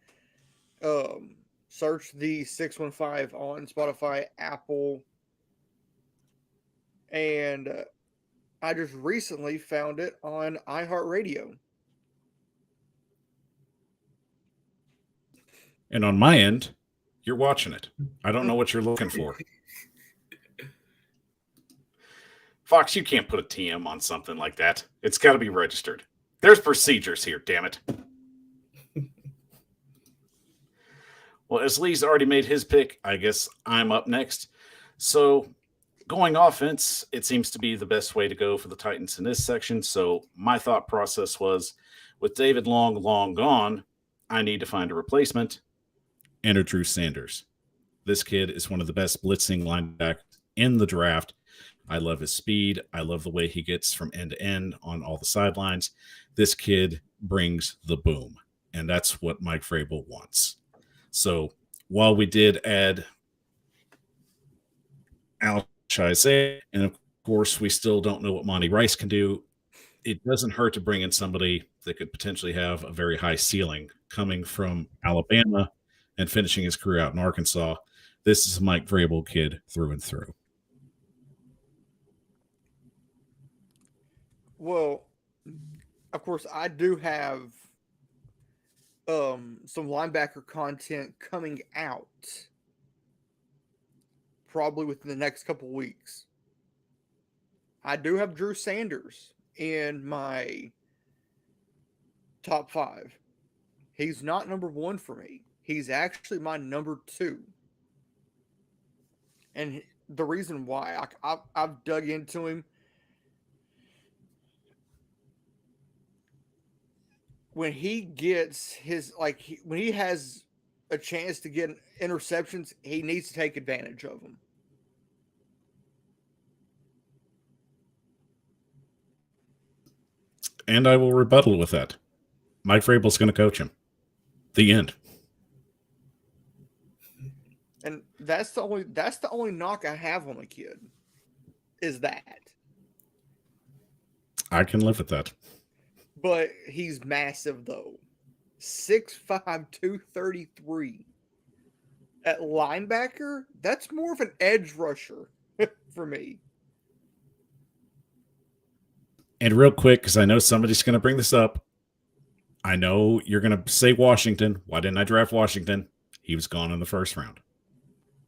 Search the 615 on Spotify, Apple, and I just recently found it on iHeartRadio. And on my end, you're watching it. I don't know what you're looking for. Fox, you can't put a TM on something like that. It's got to be registered. There's procedures here, damn it. Well, as Lee's already made his pick, I guess I'm up next. So, going offense, it seems to be the best way to go for the Titans in this section. So, my thought process was, with David long gone, I need to find a replacement. Enter Drew Sanders. This kid is one of the best blitzing linebackers in the draft. I love his speed. I love the way he gets from end to end on all the sidelines. This kid brings the boom, and that's what Mike Vrabel wants. So while we did add Al Shizay, and of course we still don't know what Monty Rice can do, it doesn't hurt to bring in somebody that could potentially have a very high ceiling coming from Alabama and finishing his career out in Arkansas. This is a Mike Vrabel kid through and through. Well, of course, I do have some linebacker content coming out probably within the next couple weeks. I do have Drew Sanders in my top 5. He's not number 1 for me. He's actually my number 2. And the reason why I've dug into him. When he gets when he has a chance to get interceptions, he needs to take advantage of them. And I will rebuttal with that. Mike Vrabel's going to coach him. The end. And that's the only knock I have on the kid. Is that. I can live with that. But he's massive, though. 6'5", 233. At linebacker, that's more of an edge rusher for me. And real quick, because I know somebody's going to bring this up. I know you're going to say Washington. Why didn't I draft Washington? He was gone in the first round.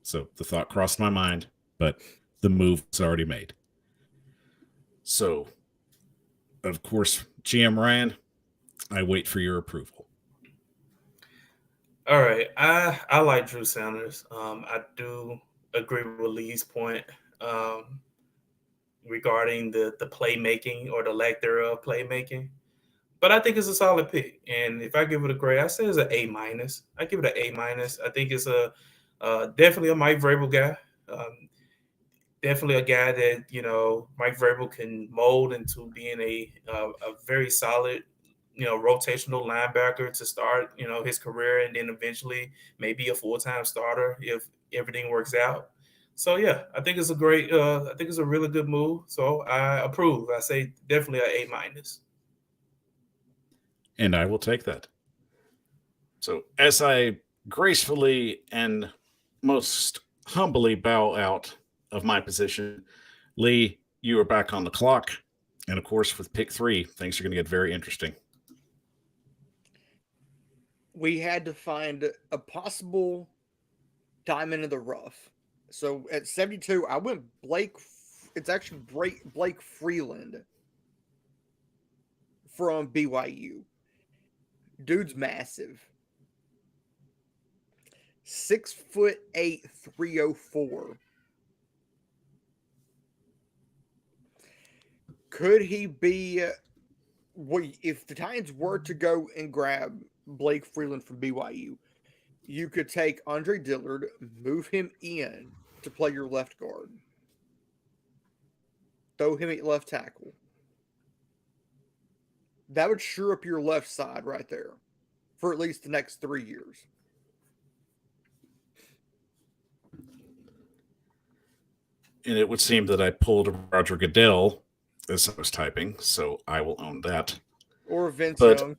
So the thought crossed my mind, but the move was already made. So, of course, GM Ryan, I wait for your approval. All right. I like Drew Sanders. I do agree with Lee's point regarding the playmaking or the lack thereof playmaking. But I think it's a solid pick. And if I give it a grade, I say it's an A-. I give it an A-. I think it's definitely a Mike Vrabel guy. definitely a guy that Mike Vrabel can mold into being a very solid rotational linebacker to start his career, and then eventually maybe a full-time starter if everything works out. So yeah, I think it's a great. I think it's a really good move. So I approve. I say definitely a A-. And I will take that. So, as I gracefully and most humbly bow out of my position, Lee, you are back on the clock. And of course, with pick 3, things are going to get very interesting. We had to find a possible diamond in the rough. So at 72, I went Blake. It's actually Blake Freeland from BYU. Dude's massive. 6'8", 304. Could he be? If the Titans were to go and grab Blake Freeland from BYU, you could take Andre Dillard, move him in to play your left guard, throw him at left tackle. That would sure up your left side right there for at least the next 3 years. And it would seem that I pulled Roger Goodell as I was typing, so I will own that. Or Vince But- Young.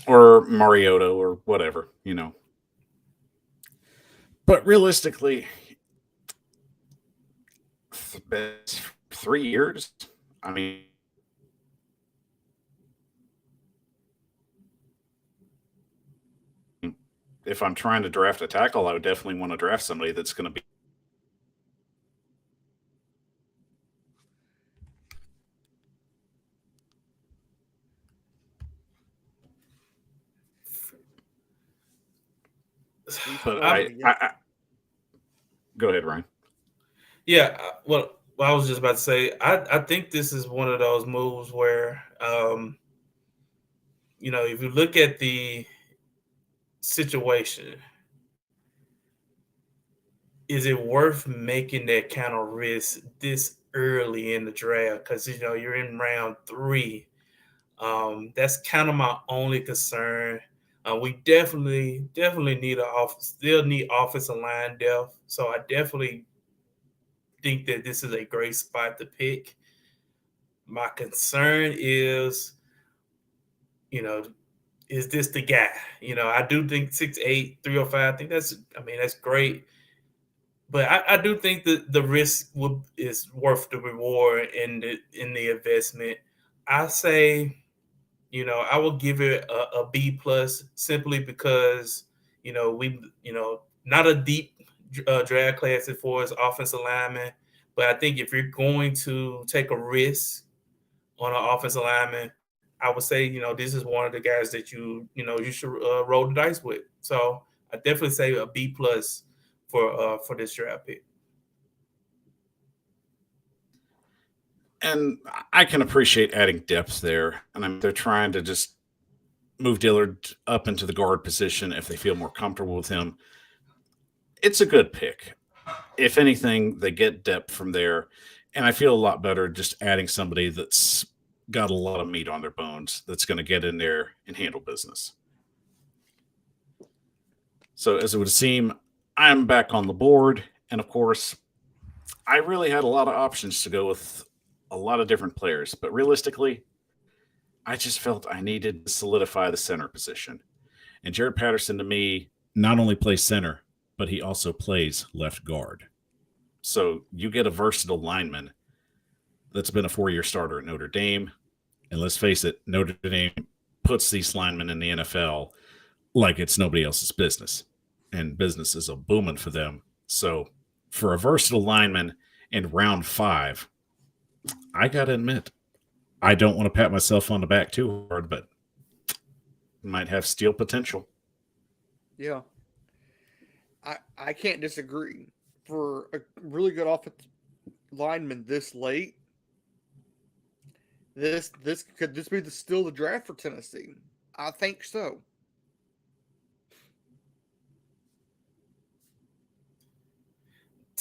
Or Mariota or whatever, But realistically, best 3 years, I mean, if I'm trying to draft a tackle, I would definitely want to draft somebody that's going to be. But go ahead, Ryan. Yeah, well, I was just about to say, I think this is one of those moves where, if you look at the situation, is it worth making that kind of risk this early in the draft? Because you're in round 3. That's kind of my only concern. We definitely need still need offensive line depth. So I definitely think that this is a great spot to pick. My concern is, is this the guy? I do think 6'8", 305. I think that's great. But I do think that the risk is worth the reward in the investment. I say, I will give it a B+ simply because, not a deep draft class as far as offensive lineman. But I think if you're going to take a risk on an offensive lineman, I would say, this is one of the guys that you should roll the dice with. So I definitely say a B+ for this draft pick. And I can appreciate adding depth there. And they're trying to just move Dillard up into the guard position if they feel more comfortable with him. It's a good pick. If anything, they get depth from there. And I feel a lot better just adding somebody that's got a lot of meat on their bones that's going to get in there and handle business. So as it would seem, I'm back on the board. And of course, I really had a lot of options to go with a lot of different players. But realistically, I just felt I needed to solidify the center position. And Jared Patterson, to me, not only plays center, but he also plays left guard. So you get a versatile lineman that's been a 4-year starter at Notre Dame. And let's face it, Notre Dame puts these linemen in the NFL like it's nobody else's business. And business is a booming for them. So for a versatile lineman in round 5, I got to admit, I don't want to pat myself on the back too hard, but might have steal potential. Yeah. I can't disagree. For a really good offensive lineman this late, could this be still the draft for Tennessee? I think so.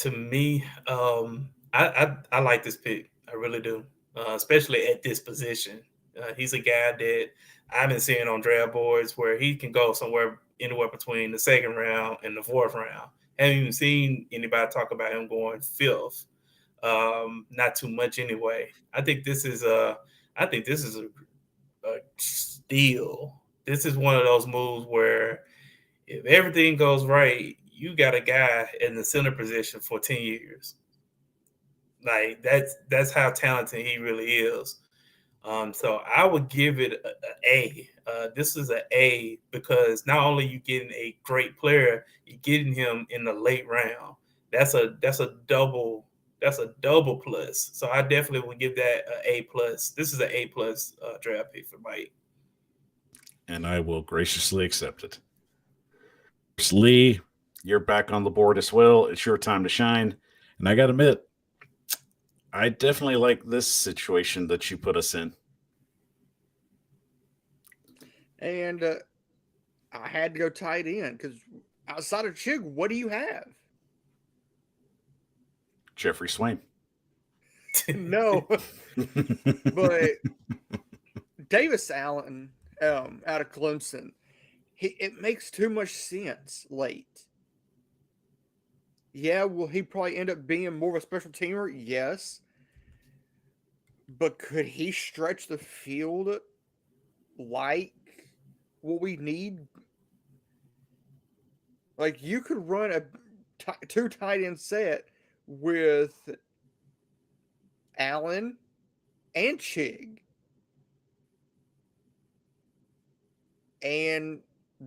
To me, I like this pick. I really do, especially at this position. He's a guy that I've been seeing on draft boards where he can go somewhere anywhere between the second round and the fourth round. Haven't even seen anybody talk about him going fifth. Not too much anyway. I think this is a steal. This is one of those moves where if everything goes right, you got a guy in the center position for 10 years. Like that's how talented he really is. So I would give it an A. This is an A because not only you getting a great player, you're getting him in the late round. That's a double plus. So I definitely would give that an A plus. This is an A plus draft pick for Mike. And I will graciously accept it. Lee, you're back on the board as well. It's your time to shine. And I got to admit, I definitely like this situation that you put us in. And I had to go tight end because outside of Chig, what do you have? Jeffrey Swain. No, but Davis Allen out of Clemson, it makes too much sense late. Yeah, will he probably end up being more of a special teamer? Yes. But could he stretch the field like what we need? Like you could run a two tight end set with Allen and Chig. And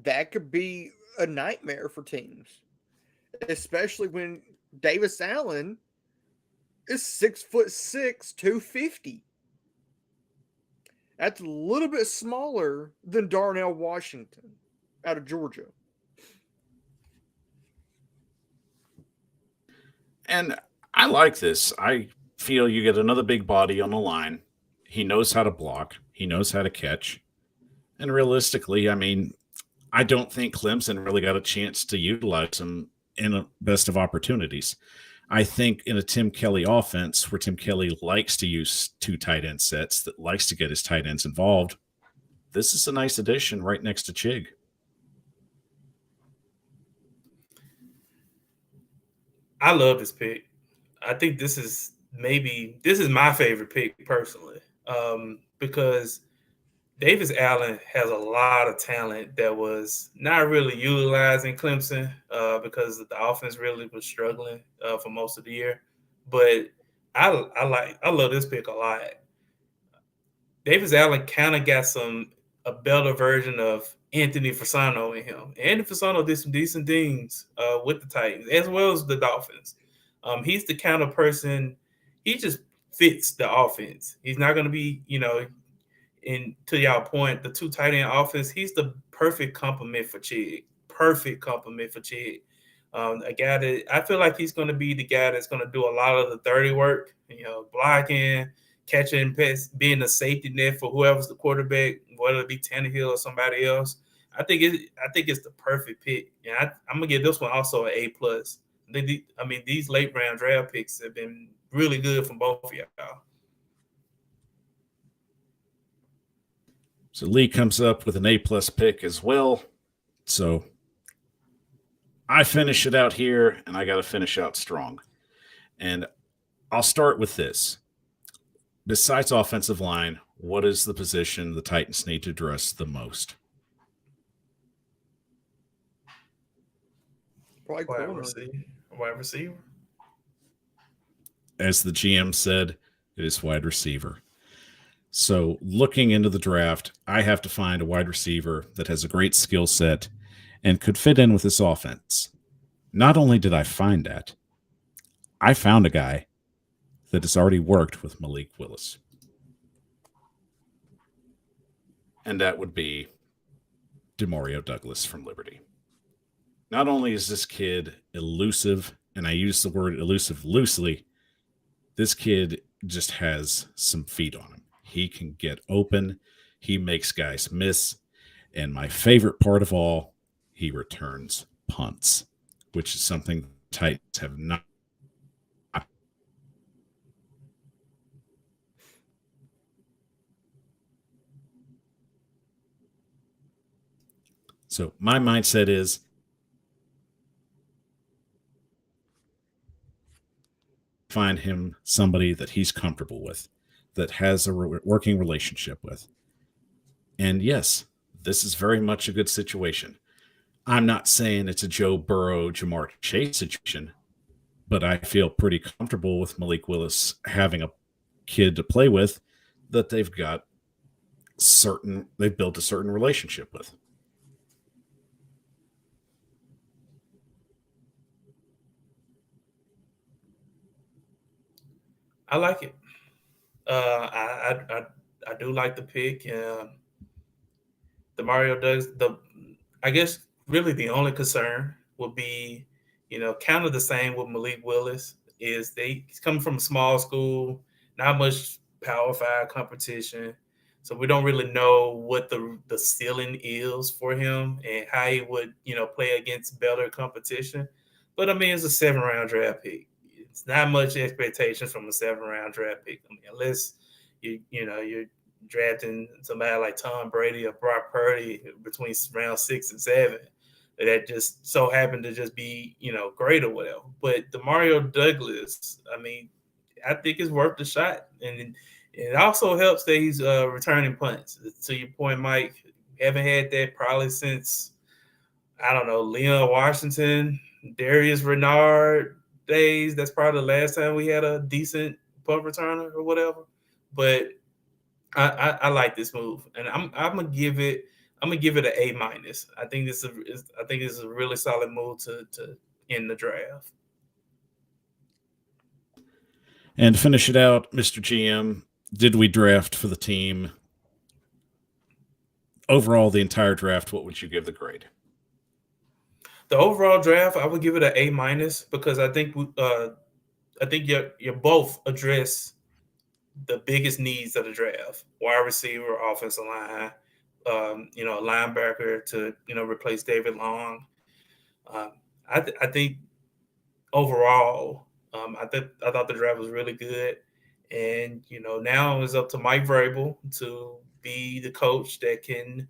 that could be a nightmare for teams, especially when Davis Allen is 6'6", 250. That's a little bit smaller than Darnell Washington out of Georgia. And I like this. I feel you get another big body on the line. He knows how to block. He knows how to catch. And realistically, I mean, I don't think Clemson really got a chance to utilize him in the best of opportunities. I think in a Tim Kelly offense where Tim Kelly likes to use two tight end sets, that likes to get his tight ends involved, this is a nice addition right next to Chig. I love this pick. I think this is my favorite pick personally, because Davis Allen has a lot of talent that was not really utilized in Clemson because the offense really was struggling for most of the year. But I love this pick a lot. Davis Allen kind of got a better version of Anthony Fasano in him. Anthony Fasano did some decent things with the Titans as well as the Dolphins. He's the kind of person, he just fits the offense. He's not going to be, and to y'all point, the two tight end offense, he's the perfect complement for Chig. Perfect complement for Chig. A guy that I feel like he's going to be the guy that's going to do a lot of the dirty work, blocking, catching pass, being a safety net for whoever's the quarterback, whether it be Tannehill or somebody else. I think it's the perfect pick. And I'm gonna give this one also an A plus. These late round draft picks have been really good from both of y'all. So Lee comes up with an A plus pick as well. So I finish it out here, and I got to finish out strong. And I'll start with this. Besides offensive line, what is the position the Titans need to address the most? Probably corner. Wide receiver. As the GM said, it is wide receiver. So looking into the draft, I have to find a wide receiver that has a great skill set and could fit in with this offense. Not only did I find that, I found a guy that has already worked with Malik Willis. And that would be Demario Douglas from Liberty. Not only is this kid elusive, and I use the word elusive loosely, this kid just has some feet on him. He can get open. He makes guys miss. And my favorite part of all, he returns punts, which is something the Titans have not So my mindset is find him somebody that he's comfortable with, that has a working relationship with. And yes, this is very much a good situation. I'm not saying it's a Joe Burrow, Jamar Chase situation, but I feel pretty comfortable with Malik Willis having a kid to play with that they've built a certain relationship with. I like it. I do like the pick. The Mario does the. I guess really the only concern would be, kind of the same with Malik Willis is he's coming from a small school, not much Power Five competition, so we don't really know what the ceiling is for him and how he would play against better competition. But I mean, it's a 7 round draft pick. It's not much expectation from a 7 round draft pick. I mean, unless you're drafting somebody like Tom Brady or Brock Purdy between round 6 and 7 that just so happened to just be, great or whatever. But the Mario Douglas, I mean, I think it's worth the shot. And it also helps that he's returning punts. To your point, Mike, haven't had that probably since, I don't know, Leon Washington, Darius Renard days. That's probably the last time we had a decent punt returner or whatever. But I like this move, and I'm gonna give it an A minus. I think this is a really solid move to end the draft. And to finish it out, Mr. GM, did we draft for the team? Overall, the entire draft, what would you give the grade? The overall draft, I would give it an A minus because I think you both address the biggest needs of the draft: wide receiver, offensive line, linebacker to replace David Long. I think overall, I thought the draft was really good, and now it's up to Mike Vrabel to be the coach that can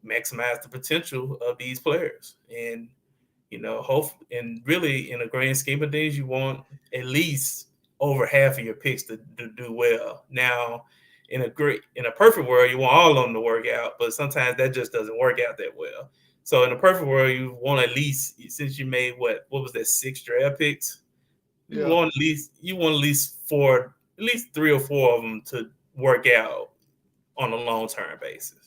maximize the potential of these players. And hope and really in the grand scheme of things, you want at least over half of your picks to do well. Now, in a perfect world, you want all of them to work out, but sometimes that just doesn't work out that well. So in a perfect world, you want at least, since you made what was that, 6 draft picks, you want at least 3 or 4 of them to work out on a long-term basis.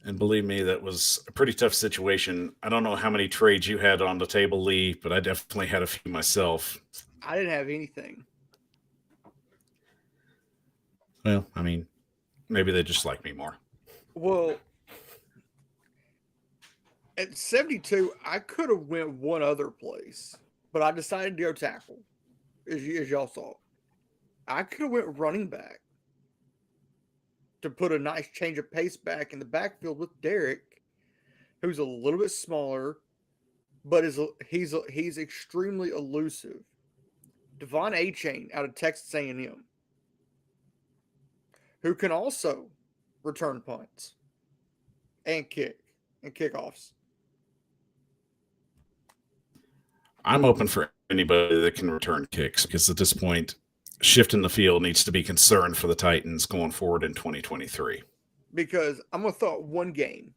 And believe me, that was a pretty tough situation. I don't know how many trades you had on the table, Lee, but I definitely had a few myself. I didn't have anything. Well, I mean, maybe they just like me more. Well, at 72, I could have went one other place, but I decided to go tackle, as y'all saw. I could have went running back to put a nice change of pace back in the backfield with Derek, who's a little bit smaller, but he's extremely elusive. Devon A-Chain out of Texas A&M, who can also return punts and kickoffs. I'm open for anybody that can return kicks because at this point, shifting the field needs to be concerned for the Titans going forward in 2023. Because I'm going to throw out one game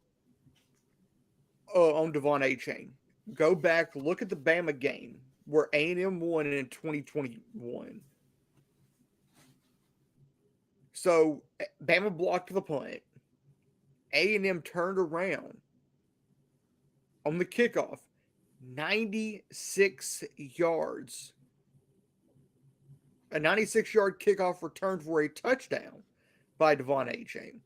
on Devon A-Chain. Go back, look at the Bama game where A&M won in 2021. So Bama blocked the punt. A&M turned around on the kickoff, 96 yards. A 96-yard kickoff return for a touchdown by Devon A-Chain.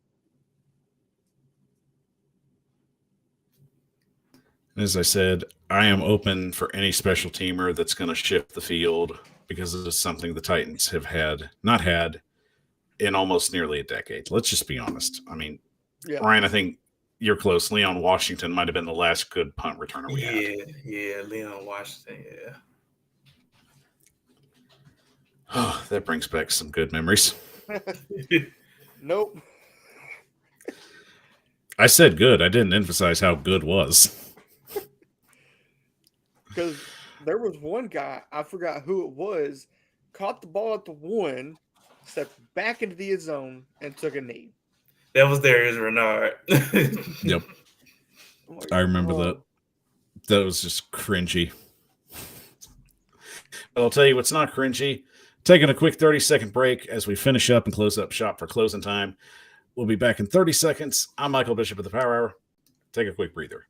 As I said, I am open for any special teamer that's going to shift the field because it is something the Titans have not had in almost nearly a decade. Let's just be honest. I mean, yeah. Ryan, I think you're close. Leon Washington might have been the last good punt returner we had. Yeah, Leon Washington, yeah. Oh, that brings back some good memories. Nope. I said good. I didn't emphasize how good was. Because there was one guy, I forgot who it was, caught the ball at the 1, stepped back into the end zone, and took a knee. That was Darius Renard. Yep. I'm like, I remember oh. that. That was just cringy. But I'll tell you what's not cringy. Taking a quick 30-second break as we finish up and close up shop for closing time. We'll be back in 30 seconds. I'm Michael Bishop of the Power Hour. Take a quick breather.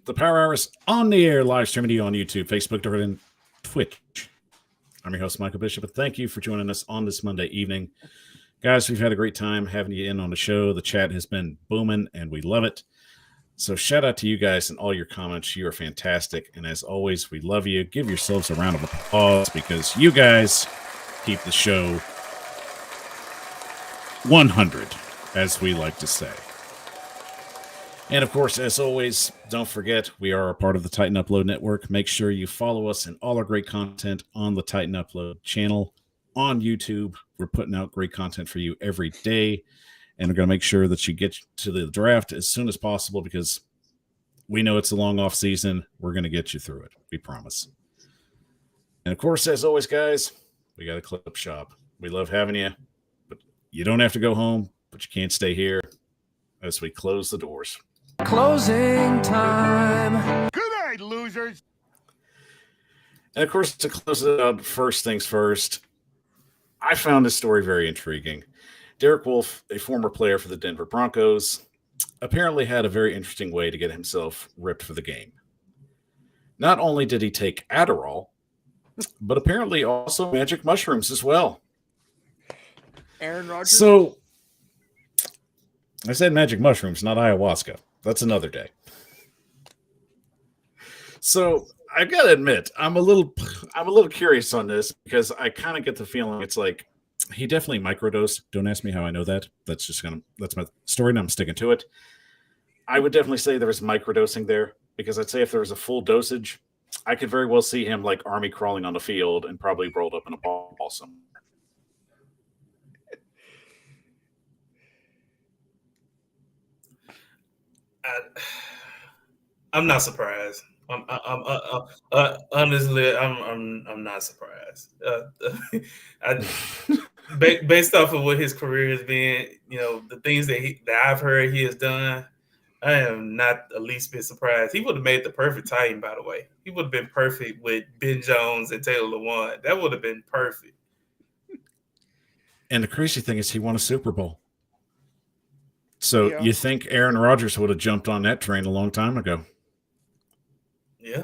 The Power Hour is on the air, live streaming to you on YouTube, Facebook, Twitter, and Twitch. I'm your host, Michael Bishop, and thank you for joining us on this Monday evening. Guys, we've had a great time having you in on the show. The chat has been booming, and we love it. So shout out to you guys and all your comments. You are fantastic. And as always, we love you. Give yourselves a round of applause because you guys keep the show 100, as we like to say. And of course, as always, don't forget, we are a part of the Titan Upload Network. Make sure you follow us and all our great content on the Titan Upload channel on YouTube. We're putting out great content for you every day. And we're going to make sure that you get to the draft as soon as possible because we know it's a long off season. We're going to get you through it. We promise. And of course, as always, guys, we got a clip shop. We love having you, but you don't have to go home, but you can't stay here as we close the doors. Closing time. Good night, losers. And of course, to close it out, first things first, I found this story very intriguing. Derek Wolfe, a former player for the Denver Broncos, apparently had a very interesting way to get himself ripped for the game. Not only did he take Adderall, but apparently also magic mushrooms as well. Aaron Rodgers? So, I said magic mushrooms, not ayahuasca. That's another day. So, I gotta admit, I'm a little curious on this because I kind of get the feeling it's like he definitely microdosed. Don't ask me how I know that. That's my story, and I'm sticking to it. I would definitely say there was microdosing there because I'd say if there was a full dosage, I could very well see him like army crawling on the field and probably rolled up in a ball somewhere. I'm not surprised. Honestly, I'm not surprised. Based off of what his career has been, the things that I've heard he has done, I am not the least bit surprised. He would have made the perfect Titan, by the way. He would have been perfect with Ben Jones and Taylor Lewan. That would have been perfect. And the crazy thing is he won a Super Bowl. So you think Aaron Rodgers would have jumped on that train a long time ago. Yeah.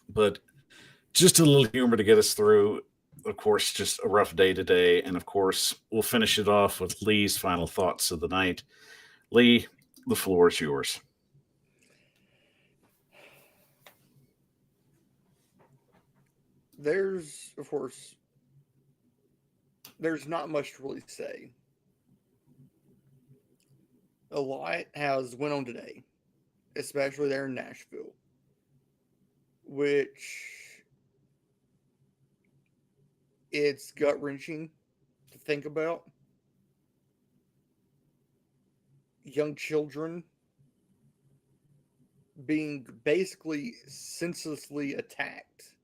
But just a little humor to get us through. Of course, just a rough day today. And of course, we'll finish it off with Lee's final thoughts of the night. Lee, the floor is yours. There's not much to really say. A lot has went on today, especially there in Nashville, which it's gut-wrenching to think about. Young children being basically senselessly attacked.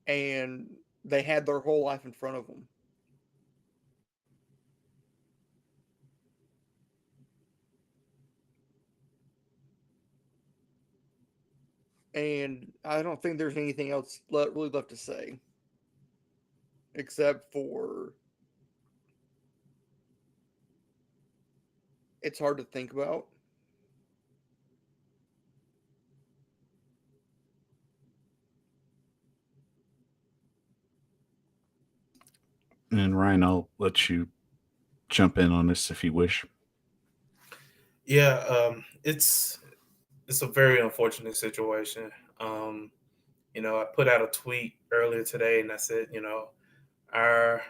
And they had their whole life in front of them. And I don't think there's anything else really left to say. Except for it's hard to think about. And Ryan, I'll let you jump in on this if you wish. Yeah, it's a very unfortunate situation. Um, I put out a tweet earlier today, and I said, our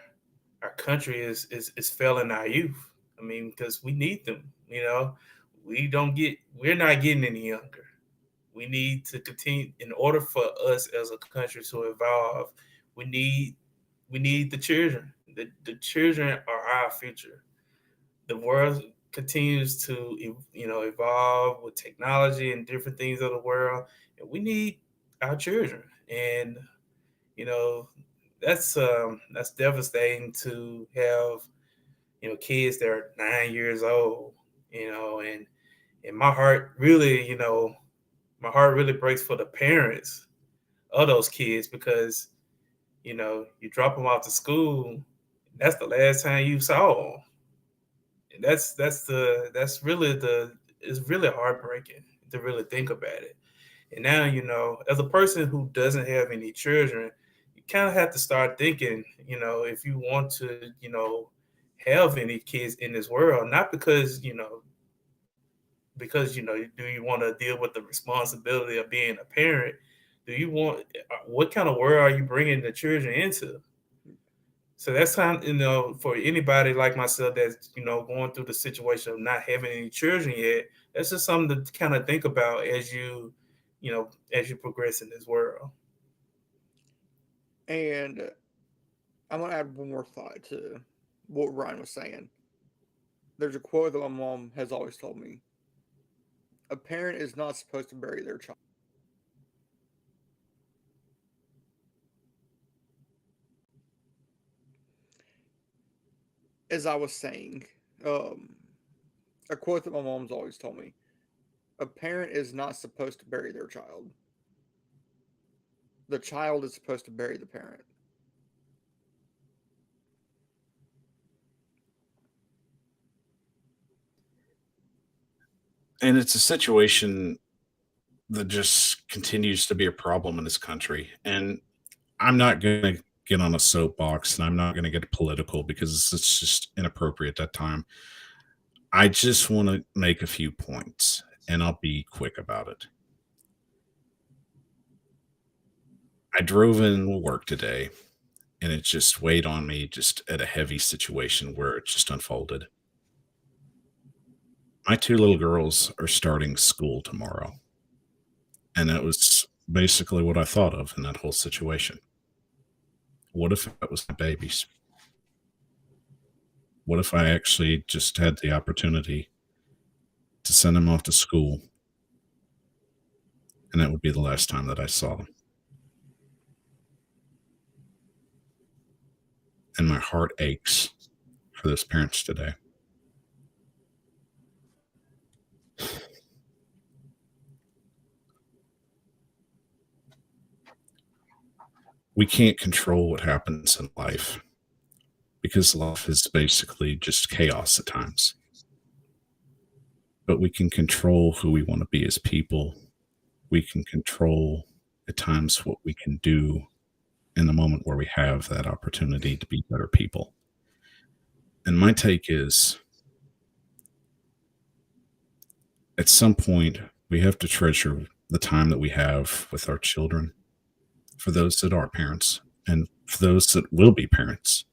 our country is failing our youth. I mean, because we need them. We're not getting any younger. We need to continue in order for us as a country to evolve. We need we need the children. The children are our future. The world continues to evolve with technology and different things of the world, and we need our children. And you know that's devastating to have kids that are 9 years old. And my heart really breaks for the parents of those kids because you drop them off to school. That's the last time you saw 'em. And that's really the it's really heartbreaking to really think about it. And now, as a person who doesn't have any children, you kind of have to start thinking, if you want to, have any kids in this world, not because do you want to deal with the responsibility of being a parent? Do you want what kind of world are you bringing the children into? So that's time, for anybody like myself that's, going through the situation of not having any children yet. That's just something to kind of think about as you progress in this world. And I'm gonna add one more thought to what Ryan was saying. There's a quote that my mom has always told me: "A parent is not supposed to bury their child." As I was saying, um, a quote that my mom's always told me: "A parent is not supposed to bury their child. The child is supposed to bury the parent." And it's a situation that just continues to be a problem in this country. And I'm not going to get on a soapbox and I'm not going to get political because it's just inappropriate at that time. I just want to make a few points and I'll be quick about it. I drove in work today and it just weighed on me just at a heavy situation where it just unfolded. My two little girls are starting school tomorrow. And that was basically what I thought of in that whole situation. What if that was my babies? What if I actually just had the opportunity to send them off to school and that would be the last time that I saw them? And my heart aches for those parents today. We can't control what happens in life because life is basically just chaos at times. But we can control who we want to be as people. We can control at times what we can do in the moment where we have that opportunity to be better people. And my take is at some point, we have to treasure the time that we have with our children for those that are parents and for those that will be parents.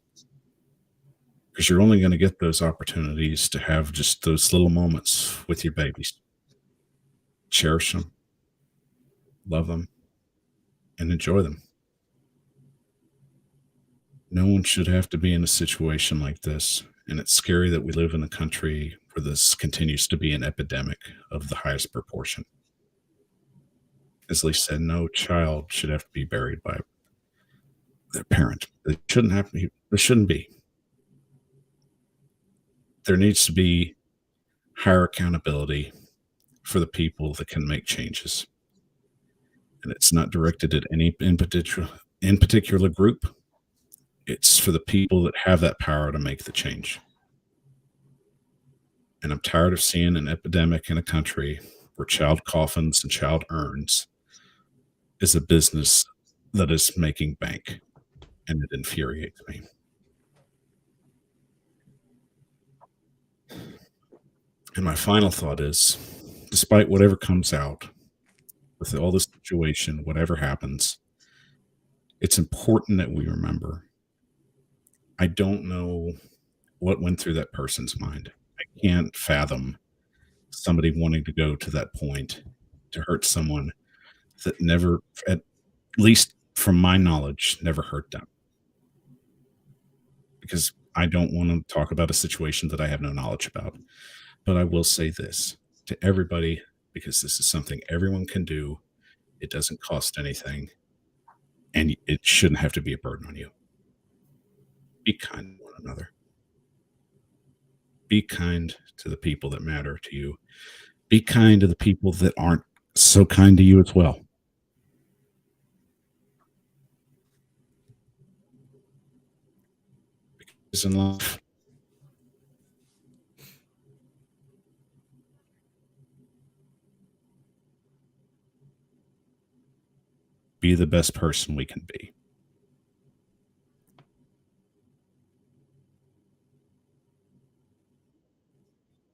Because you're only going to get those opportunities to have just those little moments with your babies. Cherish them, love them, and enjoy them. No one should have to be in a situation like this. And it's scary that we live in a country where this continues to be an epidemic of the highest proportion. As Lee said, no child should have to be buried by their parent. It shouldn't have to be. There shouldn't be. There needs to be higher accountability for the people that can make changes. And it's not directed at any in particular group. It's for the people that have that power to make the change. And I'm tired of seeing an epidemic in a country where child coffins and child urns is a business that is making bank. And it infuriates me. And my final thought is, despite whatever comes out with all this situation, whatever happens, it's important that we remember. I don't know what went through that person's mind. I can't fathom somebody wanting to go to that point to hurt someone that never, at least from my knowledge, never hurt them. Because I don't want to talk about a situation that I have no knowledge about. But I will say this to everybody, because this is something everyone can do. It doesn't cost anything, and it shouldn't have to be a burden on you. Be kind to one another. Be kind to the people that matter to you. Be kind to the people that aren't so kind to you as well. Because in life, be the best person we can be.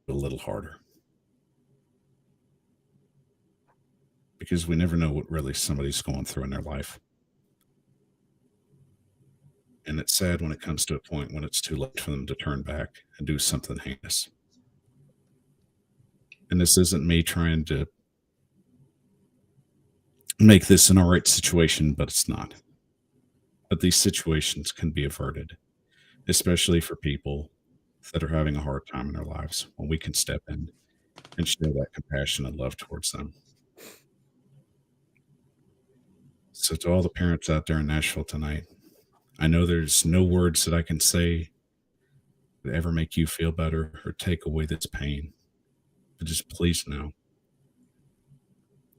A little harder. Because we never know what really somebody's going through in their life. And it's sad when it comes to a point when it's too late for them to turn back and do something heinous. And this isn't me trying to make this an all right situation, but it's not. But these situations can be averted, especially for people that are having a hard time in their lives, when we can step in and show that compassion and love towards them. So, to all the parents out there in Nashville tonight, I know there's no words that I can say that ever make you feel better or take away this pain, but just please know.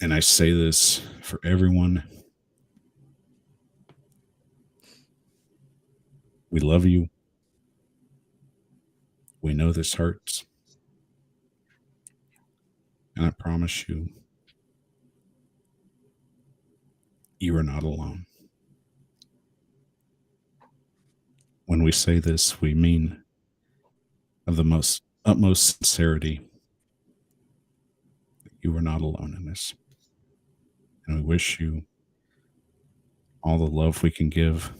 And I say this for everyone. We love you. We know this hurts. And I promise you, you are not alone. When we say this, we mean of the most utmost sincerity. You are not alone in this. And we wish you all the love we can give,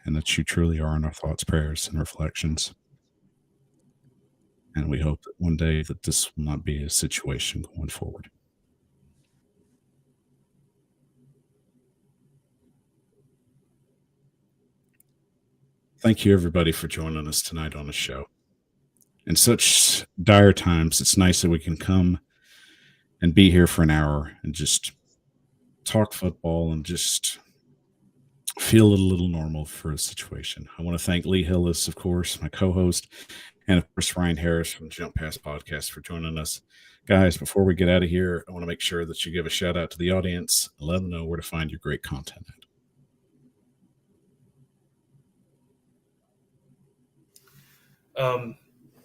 and that you truly are in our thoughts, prayers, and reflections. And we hope that one day that this will not be a situation going forward. Thank you, everybody, for joining us tonight on the show. In such dire times, it's nice that we can come and be here for an hour and just talk football and just feel a little normal for a situation. I want to thank Lee Hillis, of course, my co-host, and of course Ryan Harris from the Jump Pass Podcast for joining us. Guys, before we get out of here, I want to make sure that you give a shout out to the audience and let them know where to find your great content at.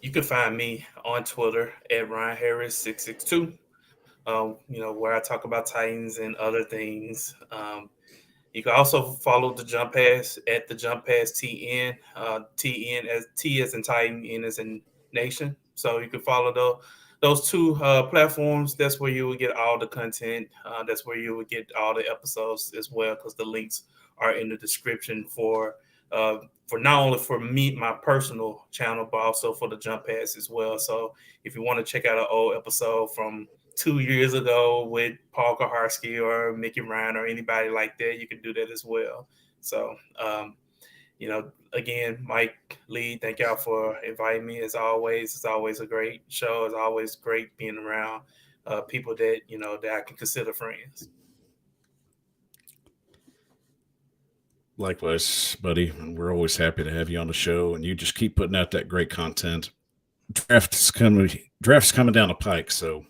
You can find me on Twitter at Ryan Harris 662. Where I talk about Titans and other things. You can also follow the Jump Pass at the Jump Pass TN. TN as T as in Titan, N as in Nation. So you can follow those two platforms. That's where you will get all the content. That's where you will get all the episodes as well, because the links are in the description for not only for me, my personal channel, but also for the Jump Pass as well. So if you want to check out an old episode from 2 years ago with Paul Kaharski or Mickey Ryan or anybody like that, you can do that as well. So, again, Mike, Lee, thank y'all for inviting me. As always, it's always a great show. It's always great being around people that, that I can consider friends. Likewise, buddy. And we're always happy to have you on the show, and you just keep putting out that great content. Draft's coming down the pike, so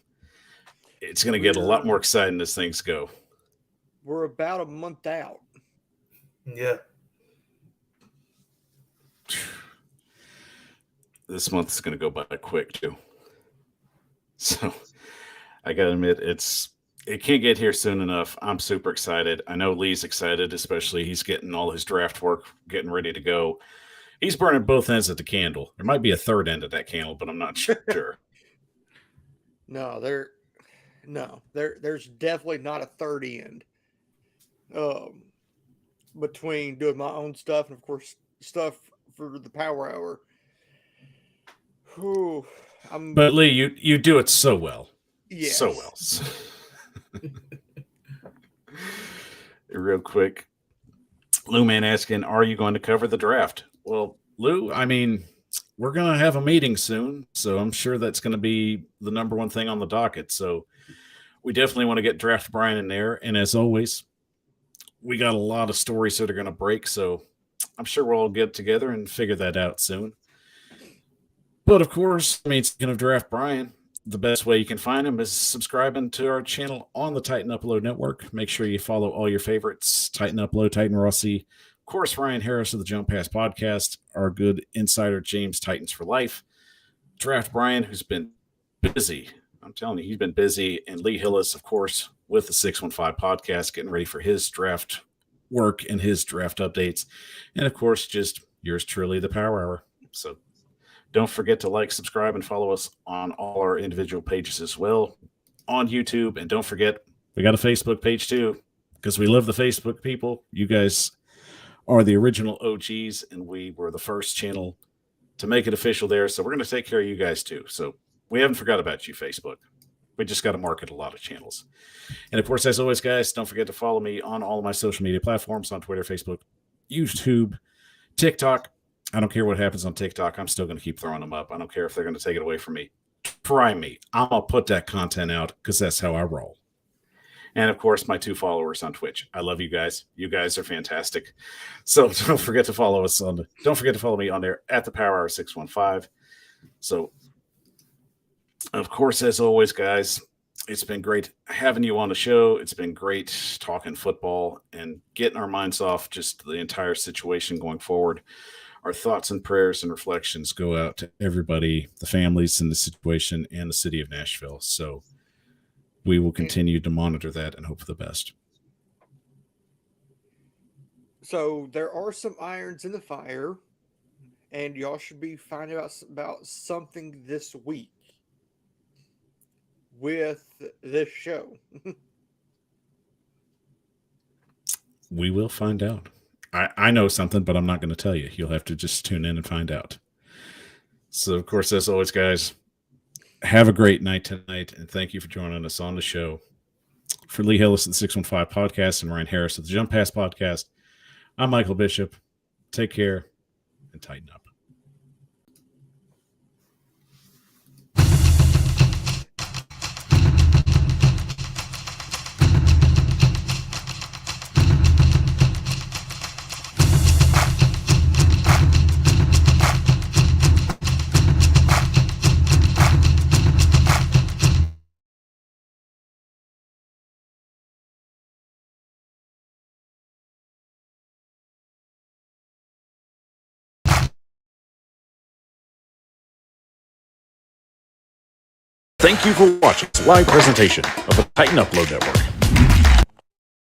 it's going to get a lot more exciting as things go. We're about a month out. Yeah. This month is going to go by quick too. So I got to admit, it can't get here soon enough. I'm super excited. I know Lee's excited, especially he's getting all his draft work, getting ready to go. He's burning both ends of the candle. There might be a third end of that candle, but I'm not sure. No, there's definitely not a third end. Between doing my own stuff and of course stuff for the Power Hour. Whew, But Lee, you do it so well. yes. So well. Real quick, Lou Man asking, are you going to cover the draft? Well, Lou, I mean, we're going to have a meeting soon, so I'm sure that's going to be the number one thing on the docket. So we definitely want to get Draft Brian in there. And as always, we got a lot of stories that are going to break, so I'm sure we'll all get together and figure that out soon. But of course, I mean, speaking of Draft Brian, the best way you can find him is subscribing to our channel on the Titan Upload Network. Make sure you follow all your favorites, Titan Upload, Titan Rossi, of course, Ryan Harris of the Jump Pass Podcast, our good insider, James Titans for Life, Draft Brian, who's been busy. I'm telling you, he's been busy. And Lee Hillis, of course, with the 615 Podcast, getting ready for his draft work and his draft updates. And of course, just yours truly, the Power Hour. So don't forget to like, subscribe, and follow us on all our individual pages as well on YouTube. And don't forget, we got a Facebook page too, because we love the Facebook people. You guys are the original OGs, and we were the first channel to make it official there. So we're going to take care of you guys too. So we haven't forgot about you, Facebook. We just got to market a lot of channels. And of course, as always, guys, don't forget to follow me on all of my social media platforms on Twitter, Facebook, YouTube, TikTok. I don't care what happens on TikTok. I'm still going to keep throwing them up. I don't care if they're going to take it away from me. Try me. I'm going to put that content out because that's how I roll. And of course, my 2 followers on Twitch. I love you guys. You guys are fantastic. So don't forget to follow us on. Don't forget to follow me on there at the Power Hour 615. So, of course, as always, guys, it's been great having you on the show. It's been great talking football and getting our minds off just the entire situation going forward. Our thoughts and prayers and reflections go out to everybody, the families in the situation, and the city of Nashville. So we will continue to monitor that and hope for the best. So there are some irons in the fire, and y'all should be finding out about something this week with this show. We will find out. I know something, but I'm not going to tell you. You'll have to just tune in and find out. So, of course, as always, guys, have a great night tonight, and thank you for joining us on the show. For Lee Hillis of the 615 Podcast and Ryan Harris of the Jump Pass Podcast, I'm Michael Bishop. Take care and tighten up. Thank you for watching this live presentation of the Titan Upload Network.